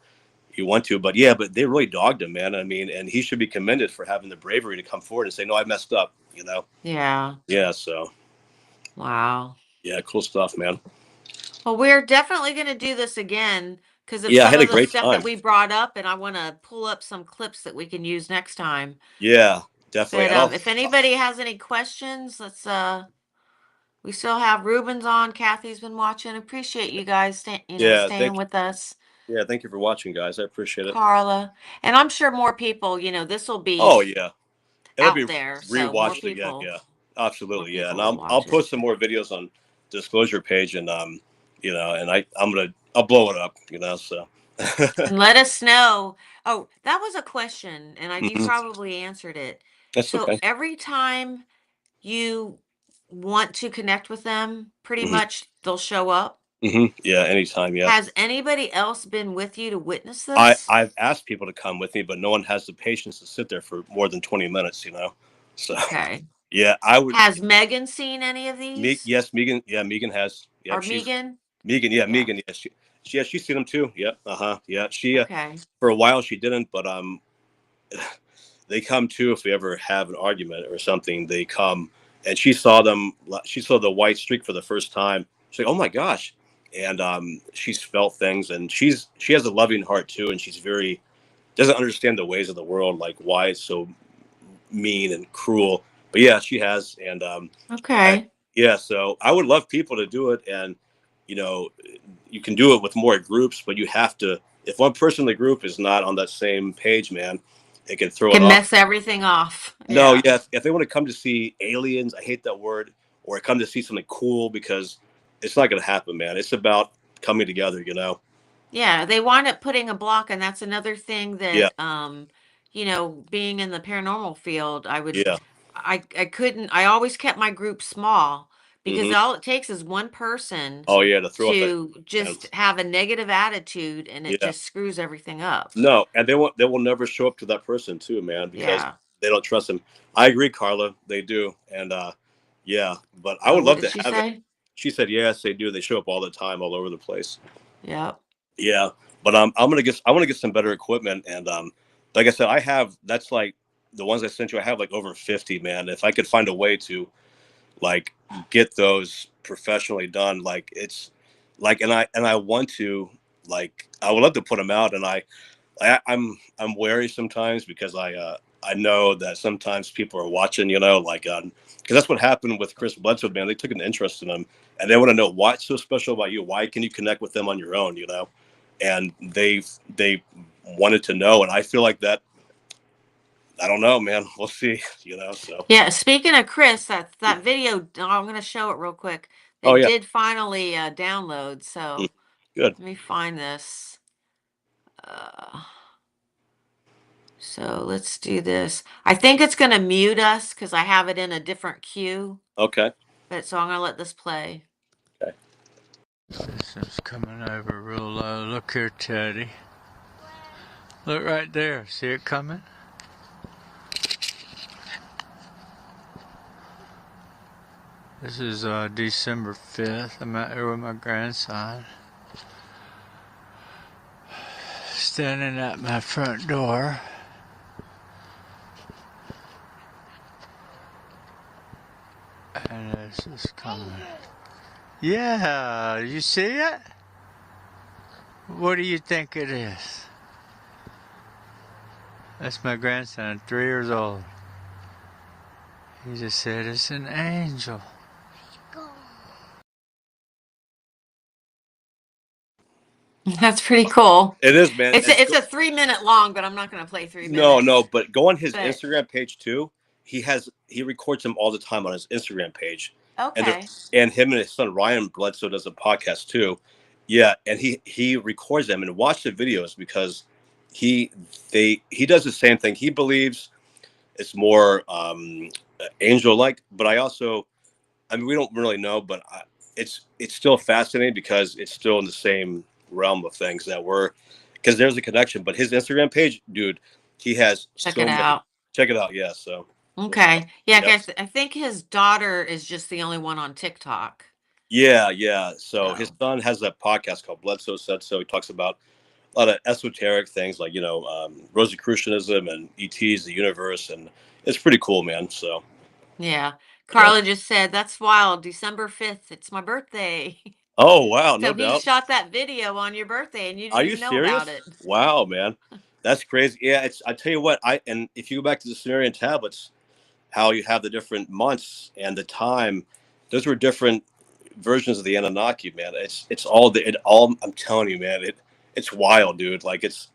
you want to, but yeah, but they really dogged him, man. I mean, and he should be commended for having the bravery to come forward and say, "No, I messed up." Yeah. Yeah. So Wow. yeah, cool stuff, man. Well, we're definitely going to do this again because of Yeah, I some had a of the great stuff that time. we brought up, and I want to pull up some clips that we can use next time. Yeah, definitely. But And I'll. if anybody has any questions, let's we still have Ruben's on. Kathy's been watching. Appreciate you guys Yeah, staying with us. thank you for watching, guys. I appreciate it. Carla. And I'm sure more people, this will Oh be yeah, it'll out be there, so more rewatched again. people Yeah, more absolutely. Yeah, and people will I'll watch it. post some more videos on disclosure page and and I'll blow it up. So. And let us know. Oh, that was a question, and you Mhm. probably answered it. That's So okay. every time you want to connect with them, pretty Hmm. much they'll show up. Yeah, anytime. Yeah. Has anybody else been with you to witness I this? I've asked people to come with me, but no one has the patience to sit there for more than 20 minutes. So Okay. yeah, I would. Has Megan seen any of these? Yes, Megan. Yeah, Megan has. Or Yep, she's Megan? Megan. Yeah, Yeah. Megan. Yeah, yeah, she's seen them too. Yep. Yeah, she Okay. for a while she didn't, but they come too if we ever have an argument or something. They come, and she saw them. She saw the white streak for the first time. She's like, "Oh my gosh!" And she's felt things, and she has a loving heart too, and she's very doesn't understand the ways of the world, like why it's so mean and cruel. But yeah, she has, and Okay. yeah. So I would love people to do it, and you know, you can do it with more groups, but you have to. If one person in the group is not on that same page, man, it can throw it Can off. mess everything off. No, Yeah. yeah. If they want to come to see aliens, I hate that word, or come to see something cool because it's not going to happen, man. It's about coming together. Yeah, they wind up putting a block, and that's another thing Yeah, that being in the paranormal field, yeah. I couldn't I always kept my group small because Hmm. all it takes is one person Oh yeah, to throw up that. to Man. just have a negative attitude, and it Yeah. just screws everything up. No, and they will never show up to that person too, man, because Yeah. they don't trust him. I agree, Carla. They do, and yeah. But I Oh, would what love did to she have it. say? She said yes, they do. They show up all the time, all over the place. Yep. Yeah, but I want to get some better equipment, and like I said, I have that's like the ones I sent you. I have like over 50, man. If I could find a way to like get those professionally done, like it's like, and I want to like I would love to put them out, and I'm wary sometimes because I know that sometimes people are watching, like because that's what happened with Chris Bledsoe, man. They took an interest in him, and they want to know what's so special about you. Why can you connect with them on your own? And they wanted to know, and I feel like that. I don't know, man. We'll see. So Yeah, speaking of Chris, that video, I'm going to show it real quick. They oh yeah. did finally download, Mm, so good. let me find this. Uh, so let's do this. I think it's going to mute us because I have it in a different queue. Okay. But so I'm going to let this play. Okay. This is coming over real low. Look here, Teddy. Look right there. See it coming? This is December 5th. I'm out here with my grandson. Standing at my front door. And this is coming. Yeah, you see it? What do you think it is? That's my grandson, 3 years old. He just said it's an angel. That's pretty cool. It is, man. It's a 3 minute long, but I'm not going to play 3 minutes. No, but go on his But Instagram page too. He records them all the time on his Instagram page, okay. and him and his son Ryan Bledsoe does a podcast too. Yeah, and he records them and watch the videos because he he does the same thing. He believes it's more angel like, but I mean we don't really know, but it's still fascinating because it's still in the same realm of things that we're because there's a connection. But his Instagram page, dude, he has Check so it many. out. Check it out. Yeah. So. Okay. Yeah, Yep. guys, I think his daughter is just the only one on TikTok. Yeah. So his So, son has that podcast called Bledsoe Said So. He talks about a lot of esoteric things like Rosicrucianism and ETs, the universe, and it's pretty cool, man. So yeah. yeah. Carla just said, "That's wild. December 5th. It's my birthday." Oh wow, no So he doubt. shot that video on your birthday and you Are didn't you even know about serious? it. Wow, man, that's crazy. Yeah, it's. I tell you what, and if you go back to the Sumerian tablets, how you have the different months and the time, those were different versions of the Anunnaki, man. It's all the it all. I'm telling you, man, it's wild, dude. Like it's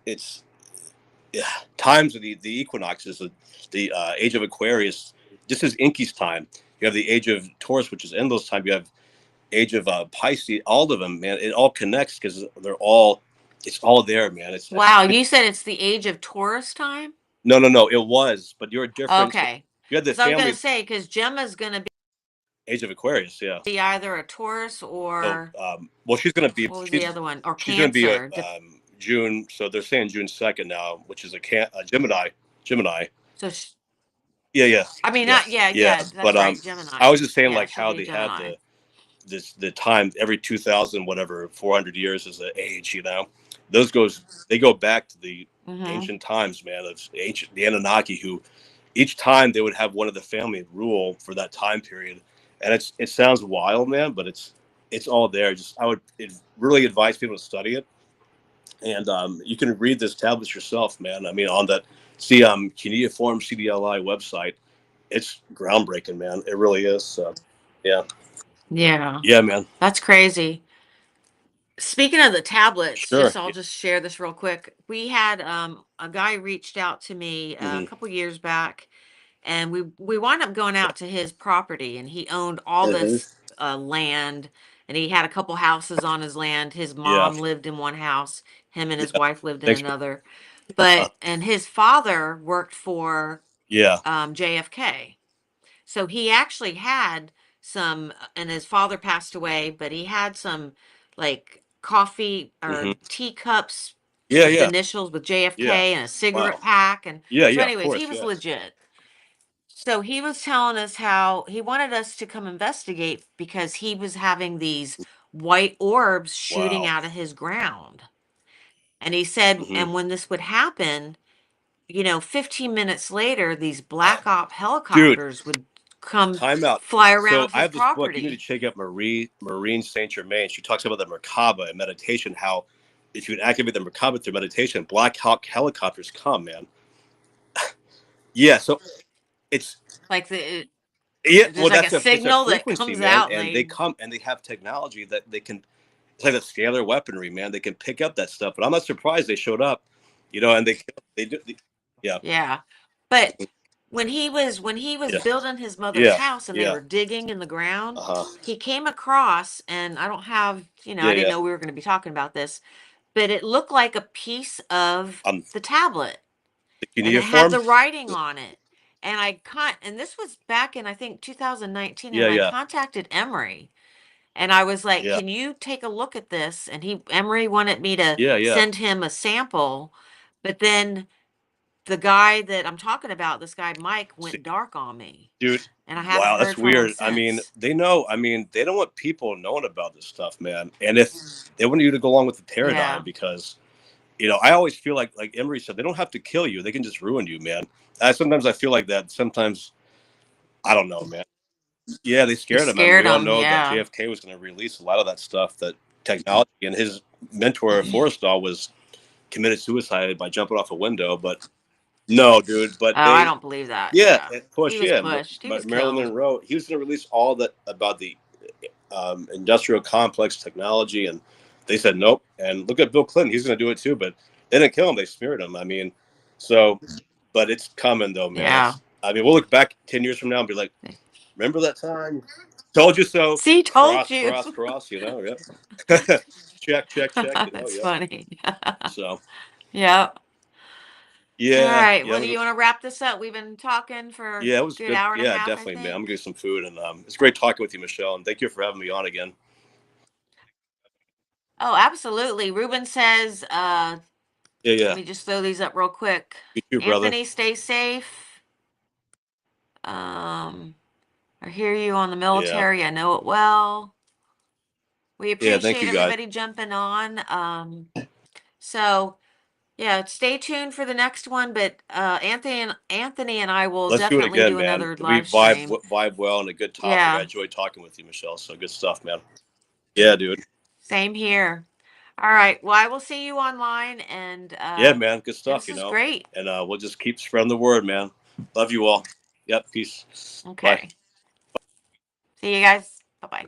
yeah, times of the equinoxes, the age of Aquarius. This is Inky's time. You have the age of Taurus, which is Enlil's time. You have age of Pisces. All of them, man. It all connects because they're all. It's all there, man. Wow, you said it's the age of Taurus time? No. It was, but you're different. So Okay. you had the Because I was family going to of say, because Gemma's going to age of Aquarius, yeah. be either a Taurus So, or well, she's going to be what was the other one? Or she's going to be a Cancer. June. So they're saying June 2nd now, which is a Gemini. Gemini. So, Yeah. I mean, Yeah. not, yeah, Yeah. yeah, But that's right. I Gemini. was just saying Yeah, like she'll how be a they have Gemini. the time every 2000 whatever 400 years is the age. They go back to the Mm-hmm. ancient times, man. Of the Anunnaki, who each time they would have one of the family rule for that time period, and it sounds wild, man, but it's all there. Just I would really advise people to study it, and you can read this tablets yourself, man. I mean, on that Cuneiform CDLI website, it's groundbreaking, man. It really is. So, yeah, Yeah, yeah, man. that's crazy. Speaking of the tablets, Sure. I'll just share this real quick. We had a guy reached out to me a Hmm. couple years back, and we wound up going out to his property, and he owned all Hmm. this land, and he had a couple houses on his land. His Yeah, mom lived in one house, him and his yeah. wife lived in Thanks. another. But and his father worked for Yeah. JFK. So he actually had some, and his father passed away, but he had some like coffee Hmm. or teacups Yeah, with yeah, initials with yeah. JFK and a Wow. cigarette pack. And so, Yeah. Of anyways, he course. was Yeah. legit. So he was telling us how he wanted us to come investigate because he was having these white orbs shooting Wow. out of his ground. And he said, Hmm. and when this would happen, 15 minutes later, these black op Dude, helicopters would come time out. fly So around I his have this book. You need to property. check out Maureen Saint Germain. She talks about the Merkaba and meditation. How if you would activate the Merkaba through meditation, Black Hawk helicopters come, man. Yeah. So it's Like yeah. there's Well, like a it's a signal that frequency, comes man, out and and they they, come and they have technology that they can. It's like a scalar weaponry, man. They can pick up that stuff. But I'm not surprised they showed up. And they do. Yeah. yeah. But when he was Yeah. building his mother's Yeah. house and they Yeah. were digging in the ground, Uh huh. he came across, and I don't have, I didn't Yeah. know we were going to be talking about this, but it looked like a piece of The the tablet, and it had cuneiform. the writing on it. And and this was back in I think 2019, and Yeah. I Yeah. contacted Emory. And I was like, Yeah. "Can you take a look at this?" And Emery wanted me to Yeah. send him a sample, but then the guy that I'm talking about, this guy Mike, See, went dark on me, dude. and I haven't Wow, that's heard from him weird. I mean, since. they know. I mean, they don't want people knowing about this stuff, man. And if they want you to go along with the paradigm, Yeah. because I always feel like Emery said, they don't have to kill you; they can just ruin you, man. Sometimes I feel like that. Sometimes I don't know, man. Yeah, they scared him. I mean, Scared we all him, know that yeah. JFK was going to release a lot of that stuff, that technology, and his mentor Forrestal was committed suicide by jumping off a window. But no, dude. But Oh, I they, don't believe that. yeah, Yeah. He push, was yeah. pushed. He was Marilyn killed. Monroe, he was going to release all that about the industrial complex technology, and they said nope. And look at Bill Clinton; he's going to do it too. But they didn't kill him; they smeared him. I mean, so, but it's coming though, man. Yeah. I mean, we'll look back 10 years from now and be like, remember that time? Told you so. See, told you. Cross, you know, yeah. check, you know, That's yeah. funny. So, Yep. All yeah, right. yeah, Well, do you want to wrap this up? We've been talking for a yeah, it was good good. hour and a Yeah, half, I definitely, man. I'm think. gonna get some food, and it's great talking with you, Michelle, and thank you for having me on again. Oh, absolutely. Ruben says, let Yeah. me just throw these up real quick. You too, brother. Anthony, stay safe. I hear you on the Yeah. military. I know it well. We Yeah, thank appreciate you, guys. everybody jumping on. So yeah, stay tuned for the next one. But Anthony and I will Let's do it definitely again, do man. another We live stream. vibe well, and a good topic. I Yeah, enjoyed talking with you, Michelle. So good stuff, man. Yeah, dude. same here. All right. Well, I will see you online, and Yeah, man. Good stuff, this you is know. great. And we'll just keep spreading the word, man. Love you all. Yep. Peace. Bye. Okay. See you guys. Bye bye.